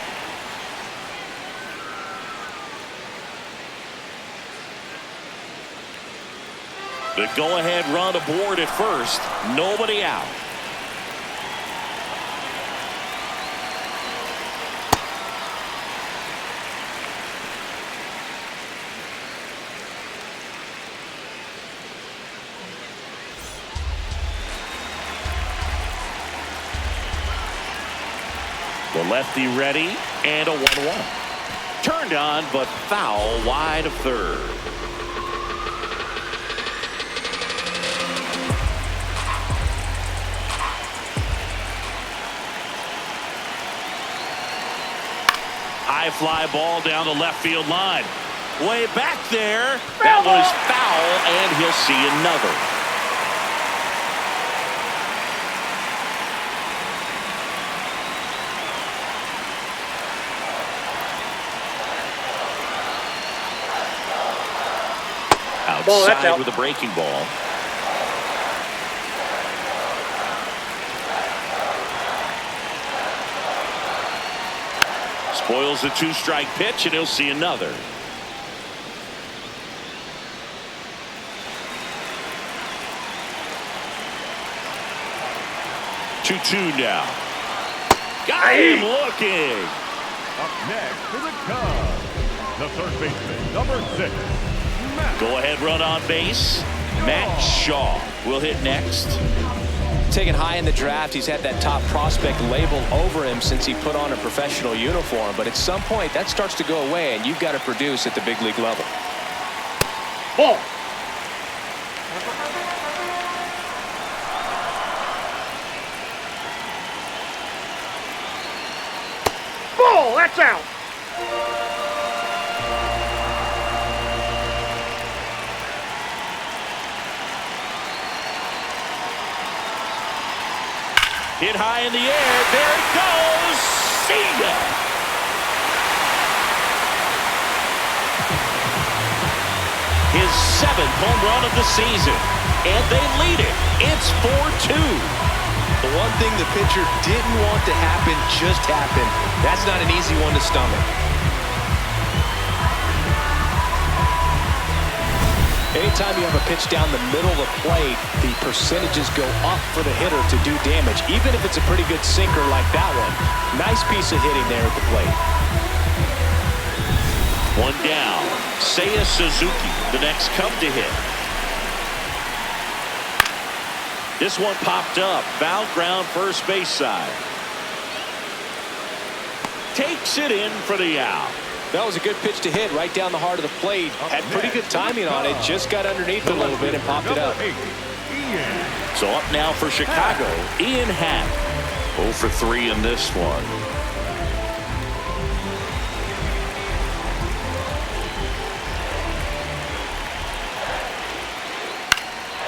The go-ahead run aboard at first. Nobody out. The lefty ready, and a 1-1. Turned on, but foul wide of third. High fly ball down the left field line. Way back there. That was foul, and he'll see another. Outside with a breaking ball. Spoils the 2-strike pitch, and he'll see another. Two now. Got him looking. Up next for the Cubs, the third baseman, number 6. Go ahead run on base. Matt Shaw will hit next. Taken high in the draft, he's had that top prospect label over him since he put on a professional uniform. But at some point, that starts to go away, and you've got to produce at the big league level. Ball. Ball. Ball, that's out. Hit high in the air. There it goes. See ya. His 7th home run of the season. And they lead it. It's 4-2. The one thing the pitcher didn't want to happen just happened. That's not an easy one to stomach. Anytime you have a pitch down the middle of the plate, the percentages go up for the hitter to do damage, even if it's a pretty good sinker like that one. Nice piece of hitting there at the plate. One down. Seiya Suzuki, the next Cub to hit. This one popped up. Foul ground first base side. Takes it in for the out. That was a good pitch to hit right down the heart of the plate. Had pretty good timing on it. Just got underneath a little bit and popped it up. So up now for Chicago, Ian Happ. 0 for 3 in this one.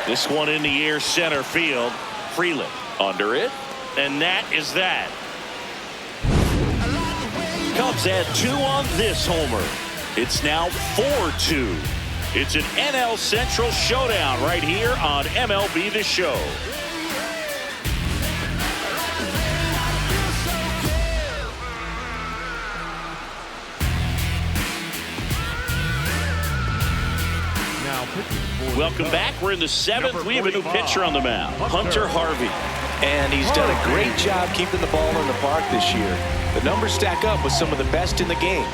This one in the air center field. Freeland under it. And that is that. Cubs add 2 on this homer. It's now 4-2. It's an NL Central showdown right here on MLB The Show. Welcome back. We're in the 7th. We have a new pitcher on the mound, Hunter Harvey. And he's done a great job keeping the ball in the park this year. The numbers stack up with some of the best in the game.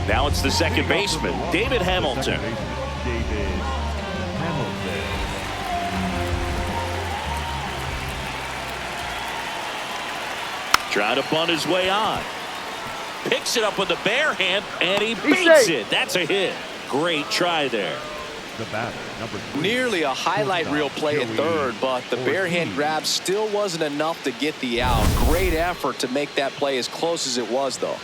Now it's the second baseman, David Hamilton. Trying to bunt his way on. Picks it up with the bare hand, and he beats it. That's a hit. Great try there. The batter, Nearly a highlight reel play at third, but the bare hand grab still wasn't enough to get the out. Great effort to make that play as close as it was, though.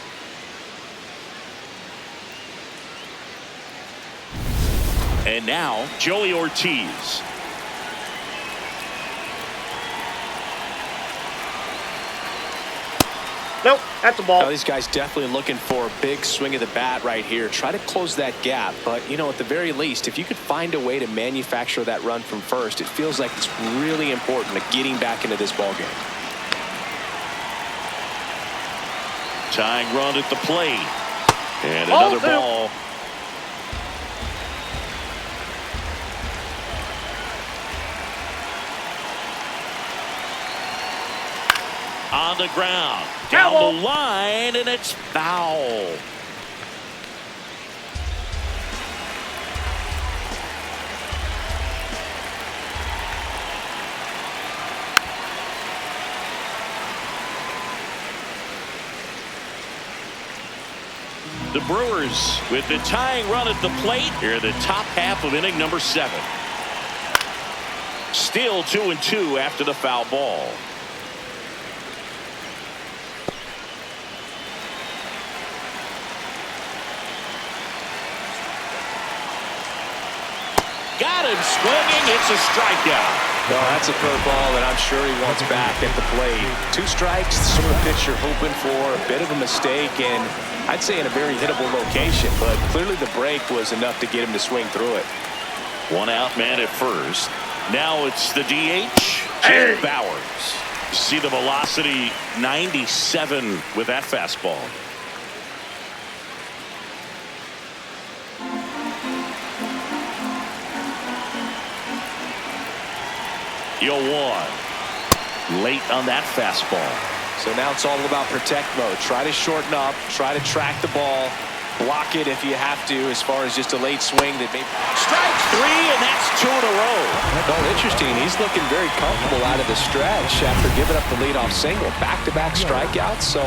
And now, Joey Ortiz. Nope, that's a ball. Now, these guys definitely looking for a big swing of the bat right here. Try to close that gap, but, you know, at the very least, if you could find a way to manufacture that run from first, it feels like it's really important to getting back into this ballgame. Tying run at the plate. And another ball. On the ground. Down the line, and it's foul. The Brewers with the tying run at the plate here in the top half of inning number 7. Still 2-2 after the foul ball. Got him swinging. It's a strikeout. No, that's a curveball that I'm sure he wants back at the plate. 2 strikes, sort of pitcher hoping for a bit of a mistake, and I'd say in a very hittable location, but clearly the break was enough to get him to swing through it. 1 out man at first. Now it's the DH, Jake Bowers. See the velocity, 97 with that fastball. Yo, 1. Late on that fastball. So now it's all about protect mode. Try to shorten up, try to track the ball, block it if you have to, as far as just a late swing that may. Strike 3, and that's 2 in a row. Oh, interesting. He's looking very comfortable out of the stretch after giving up the leadoff single. Back-to-back strikeouts, so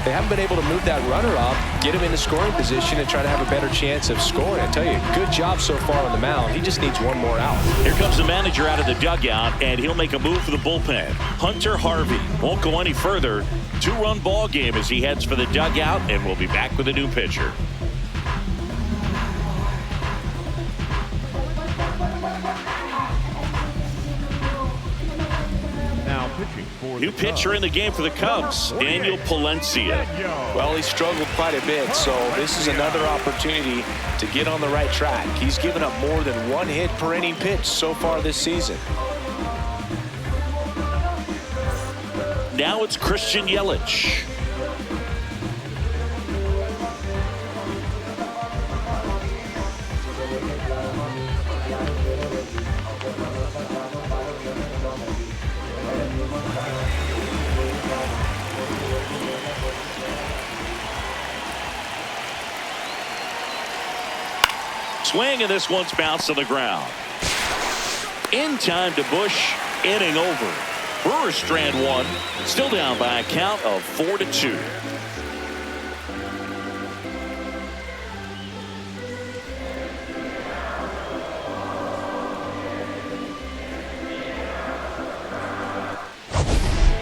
they haven't been able to move that runner up, get him into scoring position, and try to have a better chance of scoring. I tell you, good job so far on the mound. He just needs one more out. Here comes the manager out of the dugout, and he'll make a move for the bullpen. Hunter Harvey won't go any further. 2-run ball game as he heads for the dugout, and we'll be back with a new pitcher. Now pitching for New the pitcher Cubs. in the game for the Cubs, Daniel Palencia. Well, he struggled quite a bit, so this is another opportunity to get on the right track. He's given up more than 1 hit per inning pitch so far this season. Now it's Christian Yelich. Swing, and this one's bounced on the ground. In time to Bush, inning over. Brewers strand one, still down by a count of 4-2.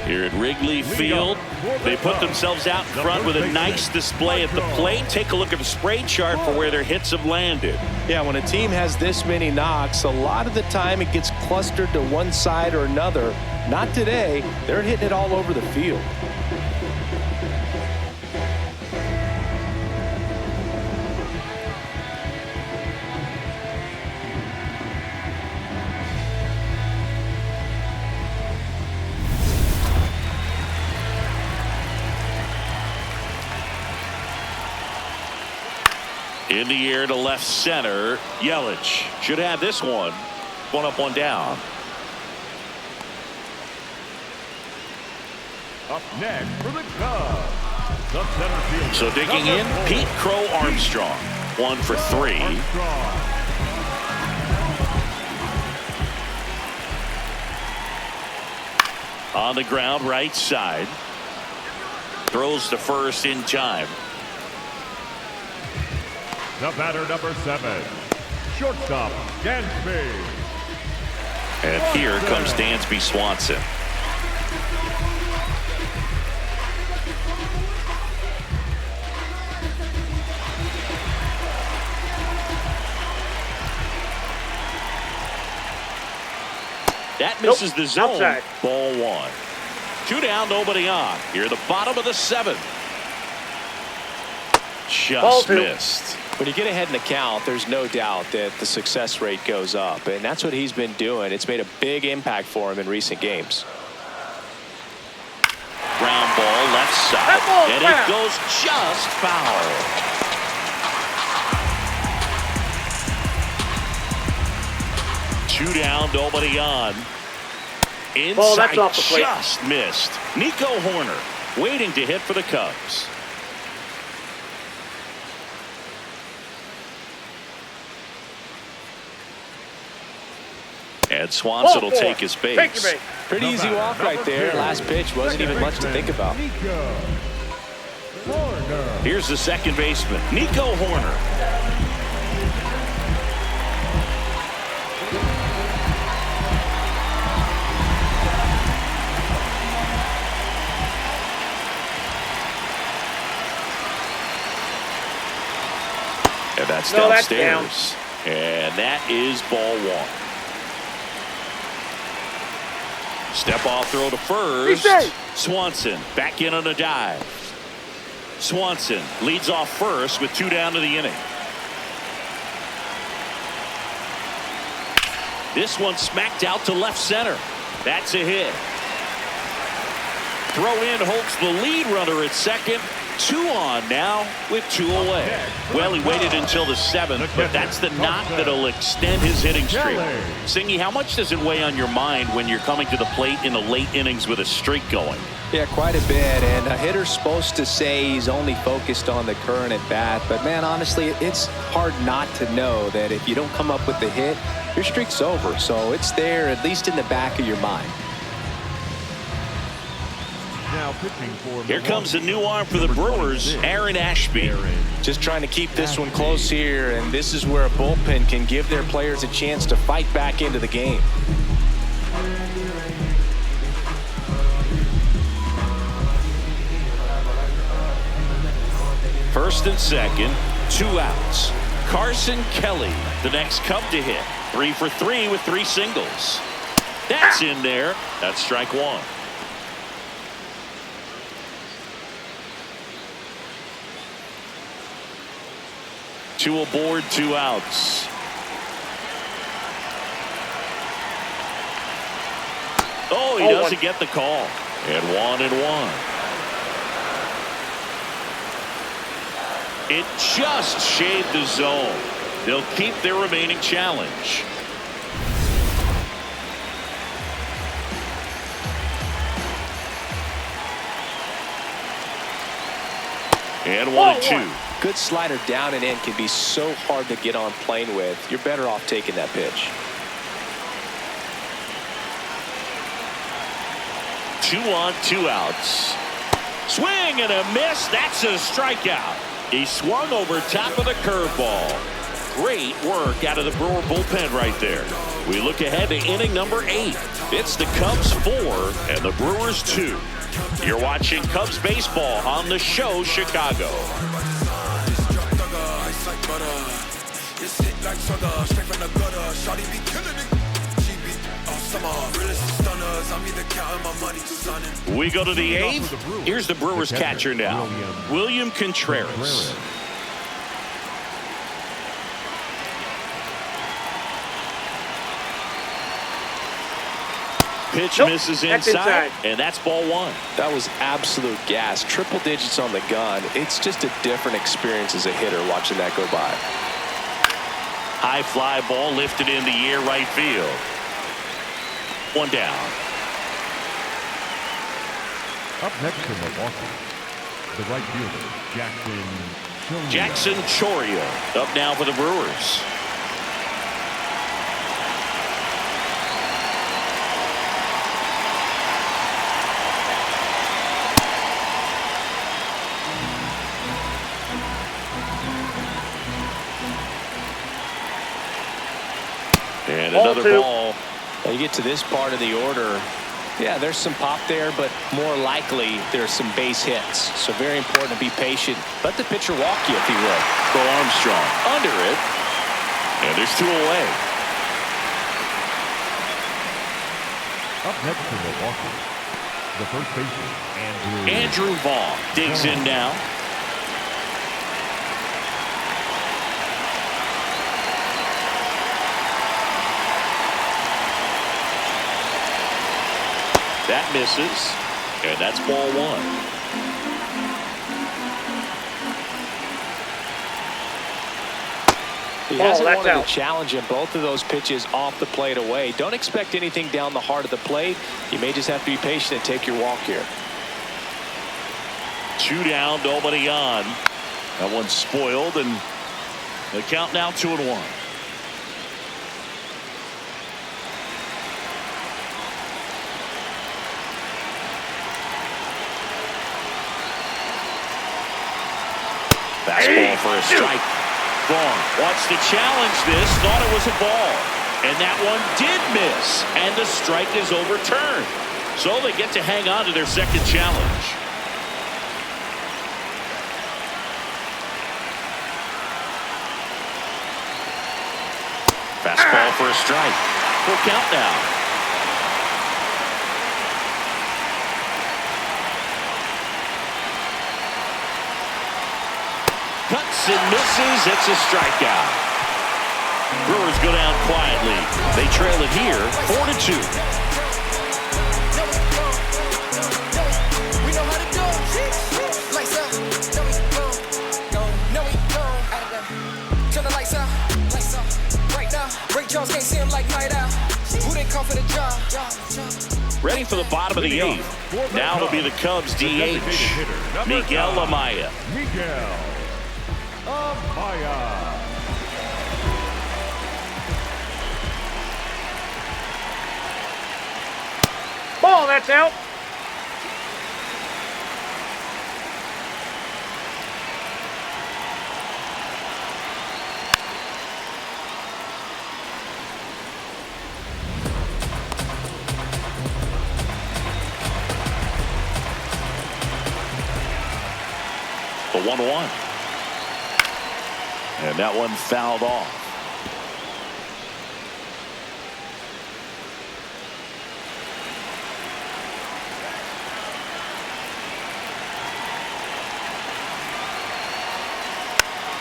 Here at Wrigley Field, they put themselves out in front with a nice display at the plate. Take a look at the spray chart for where their hits have landed. Yeah, when a team has this many knocks, a lot of the time it gets clustered to one side or another. Not today. They're hitting it all over the field. In the air to left center, Yelich should have this one. One up, one down. Up next for the Cubs, the center fielder. So digging in, Pete Crow Armstrong. 1 for 3. Armstrong. On the ground, right side. Throws to first in time. The batter, number 7, shortstop, Dansby. And here comes Dansby Swanson. That misses the zone. Outside. Ball 1. 2 down, nobody on. Here, the bottom of the 7th. Just missed. When you get ahead in the count, there's no doubt that the success rate goes up, and that's what he's been doing. It's made a big impact for him in recent games. Ground ball left side, and it goes just foul. Two down, nobody on. Inside, that's off the plate. Just missed. Nico Horner waiting to hit for the Cubs. And Swanson will take his base. Take your base. Pretty easy walk right there. Last pitch wasn't even much to think about. Here's the second baseman, Nico Horner. And that's downstairs. And that is ball 1. Step off throw to first. Swanson back in on a dive. Swanson leads off first with 2 down to the inning. This one smacked out to left center. That's a hit. Throw in holds the lead runner at second. 2 on now with 2 away. Well, he waited until the 7th, but that's the knock that'll extend his hitting streak. Singy, how much does it weigh on your mind when you're coming to the plate in the late innings with a streak going? Yeah, quite a bit, and a hitter's supposed to say he's only focused on the current at bat, but man, honestly, it's hard not to know that if you don't come up with the hit, your streak's over. So it's there, at least in the back of your mind. now pitching for Here comes a new arm for the Brewers, Aaron Ashby. Just trying to keep this one close here, and this is where a bullpen can give their players a chance to fight back into the game. First and second, 2 outs. Carson Kelly, the next Cub to hit. 3 for 3 with 3 singles. That's in there. That's strike 1. Two aboard, 2 outs. Oh, he doesn't get the call. And 1-1. It just shaved the zone. They'll keep their remaining challenge. And 1-2. Good slider down and in can be so hard to get on plane with. You're better off taking that pitch. 2 on, 2 outs. Swing and a miss. That's a strikeout. He swung over top of the curveball. Great work out of the Brewer bullpen right there. We look ahead to inning number 8. It's the Cubs 4 and the Brewers 2. You're watching Cubs baseball on the show Chicago. We go to the 8th. Here's the Brewers catcher now, William Contreras. Pitch misses inside, and that's ball 1. That was absolute gas. Triple digits on the gun. It's just a different experience as a hitter watching that go by. High fly ball lifted in the air right field. 1 down. Up next for Milwaukee, the right fielder, Jackson Choria up now for the Brewers. And another ball. Now you get to this part of the order. Yeah, there's some pop there, but more likely there's some base hits. So very important to be patient. Let the pitcher walk you if he will. Bo Armstrong under it. And there's 2 away. Up next for Milwaukee, the first baseman, Andrew Vaughn digs in now. That misses, and that's ball 1. He hasn't wanted to challenge him. Both of those pitches off the plate away. Don't expect anything down the heart of the plate. You may just have to be patient and take your walk here. 2 down, nobody on. That one's spoiled, and the count now 2-1. Fastball for a strike. Vaughn wants to challenge this, thought it was a ball. And that one did miss, and the strike is overturned. So they get to hang on to their second challenge. Fastball for a strike. Full count now. Cuts and misses. It's a strikeout. Brewers go down quietly. They trail it here 4-2. Ready for the bottom of the 8th. Now it'll be the Cubs DH, Miguel Amaya. Miguel Amaya. Ball, that's out. 1-1. And that one fouled off.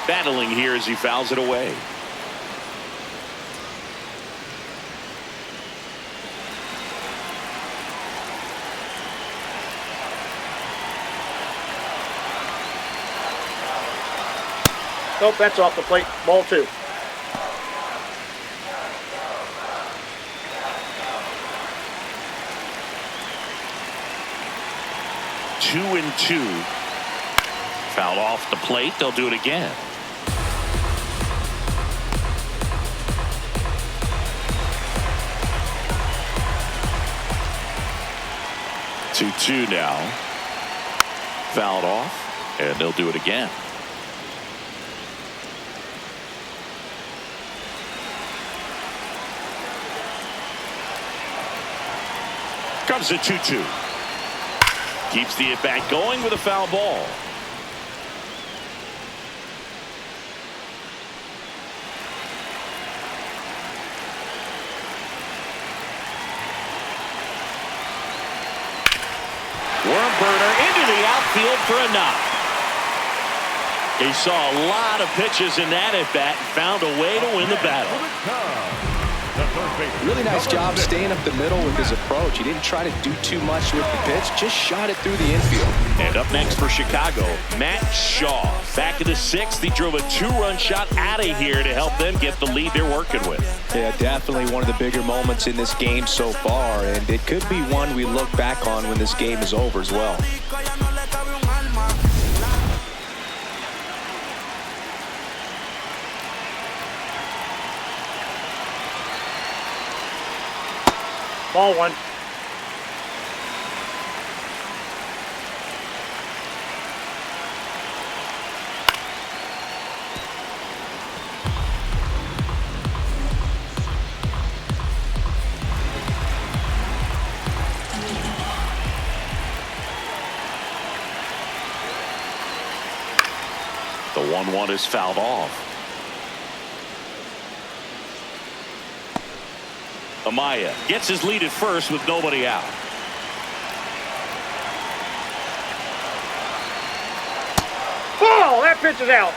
Battling here as he fouls it away. Nope, that's off the plate. Ball 2. Two and 2. Foul off the plate. They'll do it again. 2-2 now. Fouled off, and they'll do it again. Comes the 2-2. Keeps the at-bat going with a foul ball. Worm burner into the outfield for a knock. He saw a lot of pitches in that at-bat and found a way to win the battle. Really nice job staying up the middle with his approach. He didn't try to do too much with the pitch, just shot it through the infield. And up next for Chicago, Matt Shaw. Back in the 6th, he drove a 2-run shot out of here to help them get the lead they're working with. Yeah, definitely one of the bigger moments in this game so far, and it could be one we look back on when this game is over as well. Ball 1. The 1-1 is fouled off. Amaya gets his lead at first with nobody out. Ball! That pitch is out.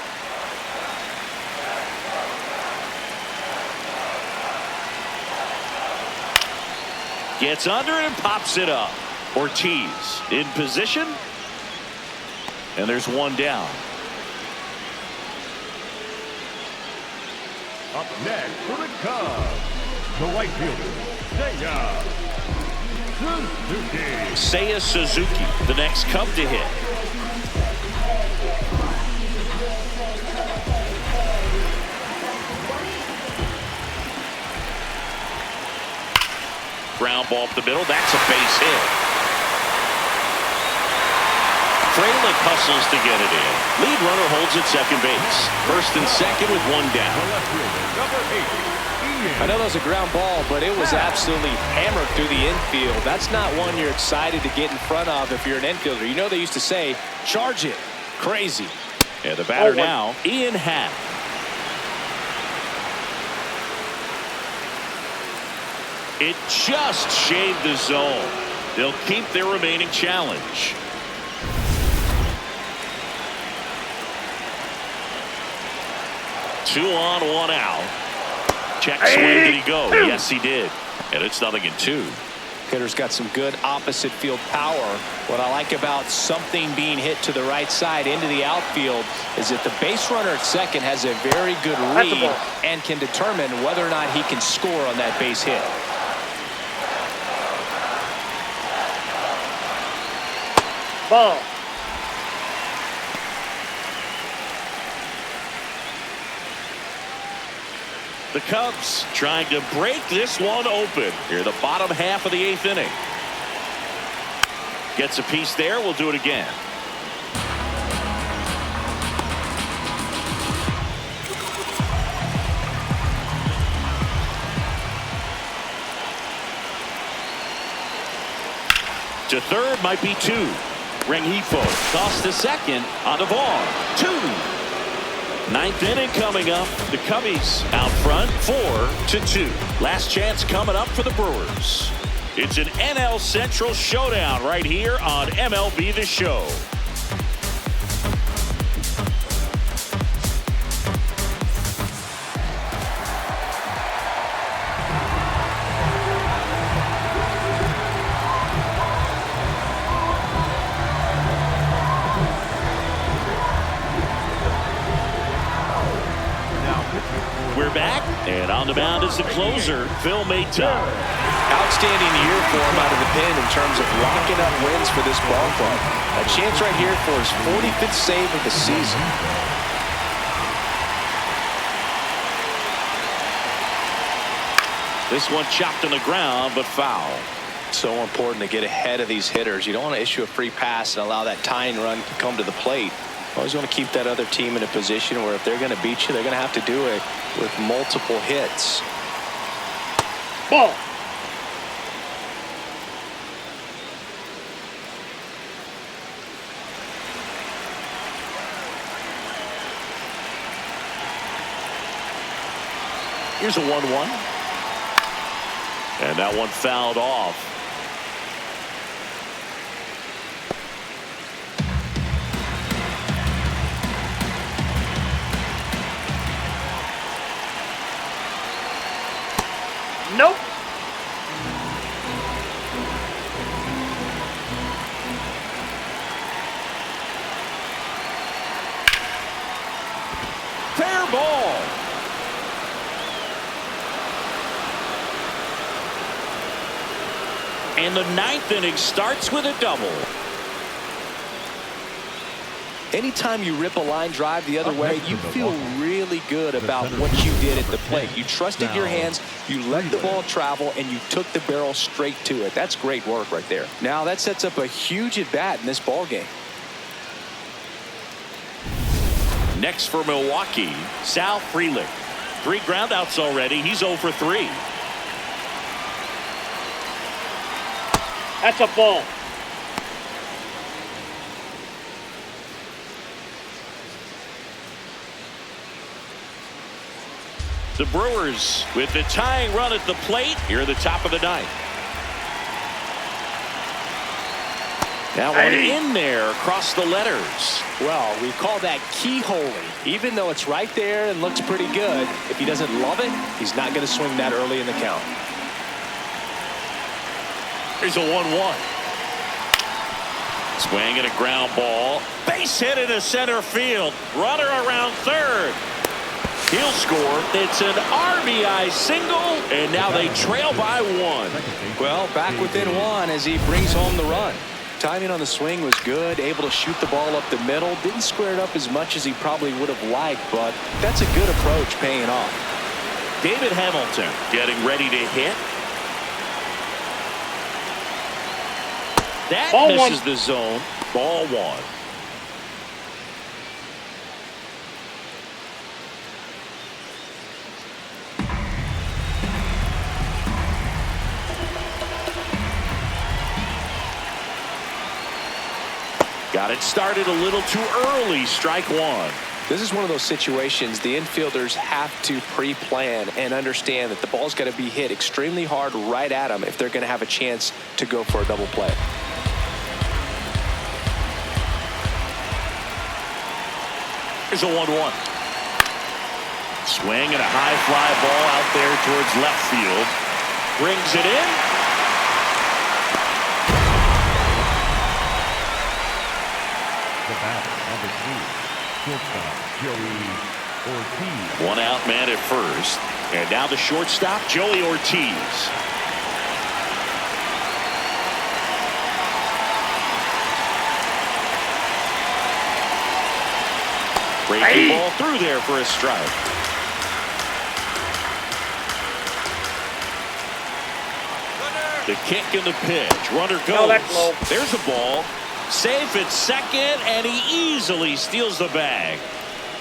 Gets under it and pops it up. Ortiz in position. And there's one down. Up next for the Cubs, the right fielder, Seiya Suzuki, the next Cub to hit. Ground ball up the middle. That's a base hit. Frelick hustles to get it in. Lead runner holds at second base. First and second with one down. I know that was a ground ball, but it was absolutely hammered through the infield. That's not one you're excited to get in front of if you're an infielder. You know they used to say, charge it. Crazy. And the batter now, Ian Happ. It just shaved the zone. They'll keep their remaining challenge. Two on, one out. Check swing. Did he go? Yes, he did. And it's 0-2. Hitter's got some good opposite field power. What I like about something being hit to the right side into the outfield is that the base runner at second has a very good read and can determine whether or not he can score on that base hit. Ball. The Cubs trying to break this one open here, the bottom half of the 8th inning. Gets a piece there. We'll do it again. To third might be 2. Rengifo tossed to second on the ball. 2. Ninth inning coming up. The Cubbies out front 4-2. Last chance coming up for the Brewers. It's an NL Central showdown right here on MLB The Show. We're back, and on the mound is the closer, Phil Mayton. Outstanding year for him out of the pen in terms of locking up wins for this ball club. A chance right here for his 45th save of the season. This one chopped on the ground, but foul. So important to get ahead of these hitters. You don't want to issue a free pass and allow that tying run to come to the plate. Always want to keep that other team in a position where if they're going to beat you, they're going to have to do it with multiple hits. Ball. Here's a 1-1. And that one fouled off. Nope. Fair ball. And the ninth inning starts with a double. Anytime you rip a line drive the other way, you feel really good about what you did at the plate. You trusted your hands, you let the ball travel, and you took the barrel straight to it. That's great work right there. Now that sets up a huge at-bat in this ball game. Next for Milwaukee, Sal Frelick. 3 groundouts already. He's 0 for 3. That's a ball. The Brewers with the tying run at the plate here at the top of the ninth. That one in there across the letters. Well, we call that keyholing. Even though it's right there and looks pretty good, if he doesn't love it, he's not going to swing that early in the count. Here's a 1-1. Swing and a ground ball. Base hit into center field. Runner around third. He'll score. It's an RBI single, and now they trail by 1. Well, back within 1 as he brings home the run. Timing on the swing was good, able to shoot the ball up the middle. Didn't square it up as much as he probably would have liked, but that's a good approach paying off. David Hamilton getting ready to hit. That Ball misses 1. the zone. Ball 1. Got it started a little too early. Strike 1. This is one of those situations the infielders have to pre-plan and understand that the ball's got to be hit extremely hard right at them if they're going to have a chance to go for a double play. Here's a 1-1. Swing and a high fly ball out there towards left field. Brings it in. The batter, number 2, shortstop Joey Ortiz. 1 out man at first. And now the shortstop, Joey Ortiz. Breaking ball through there for a strike. The kick and the pitch. Runner goes. No, that's low. There's a ball. Safe at second, and he easily steals the bag.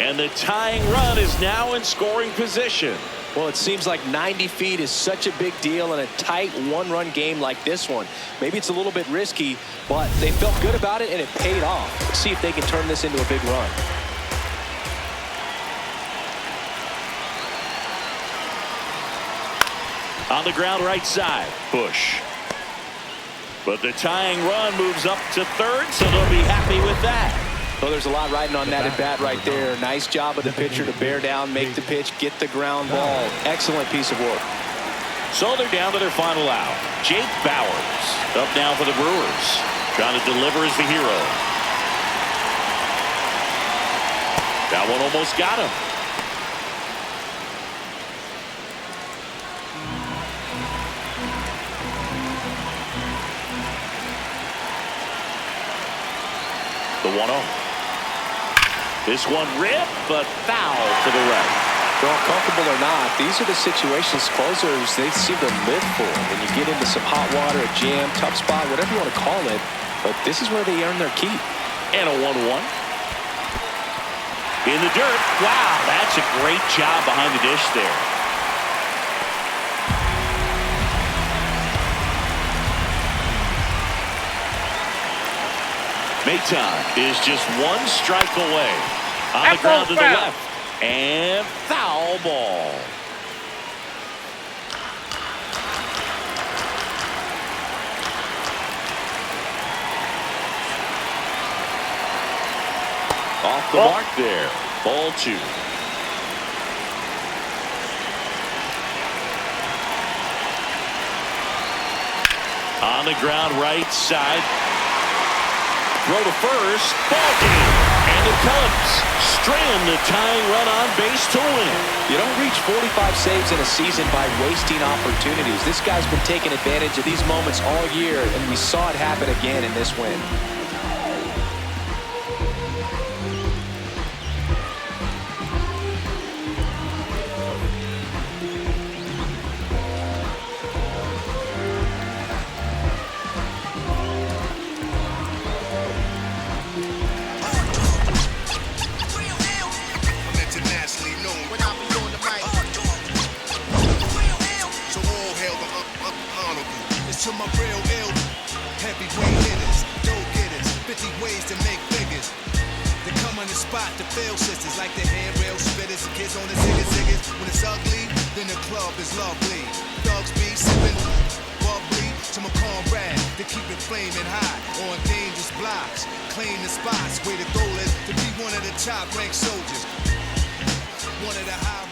And the tying run is now in scoring position. Well, it seems like 90 feet is such a big deal in a tight one-run game like this one. Maybe it's a little bit risky, but they felt good about it, and it paid off. Let's see if they can turn this into a big run. On the ground right side, Bush. But the tying run moves up to third, so they'll be happy with that. Well, there's a lot riding on that at bat right there. Nice job of the pitcher to bear down, make the pitch, get the ground ball. Excellent piece of work. So they're down to their final out. Jake Bowers up now for the Brewers. Trying to deliver as the hero. That one almost got him. The 1-0. This one ripped, but foul to the right. Well, comfortable or not, these are the situations closers, they seem to live for. When you get into some hot water, a jam, tough spot, whatever you want to call it, but this is where they earn their keep. And a 1-1. In the dirt. Wow, that's a great job behind the dish there. Maton is just one strike away. On the ground to the left. And foul ball. Off the mark there. Ball 2. On the ground right side. Throw to first. Ball game. And the Cubs strand the tying run on base to win. You don't reach 45 saves in a season by wasting opportunities. This guy's been taking advantage of these moments all year, and we saw it happen again in this win. To my real ill, heavyweight hitters, go-getters, 50 ways to make figures. They come on the spot to fail sisters like the handrail spitters, kids on the ziggas. When it's ugly, then the club is lovely. Dogs be sipping bubbly to my comrade. They keep it flaming hot on dangerous blocks. Claim the spots where the goal is to be one of the top-ranked soldiers. One of the high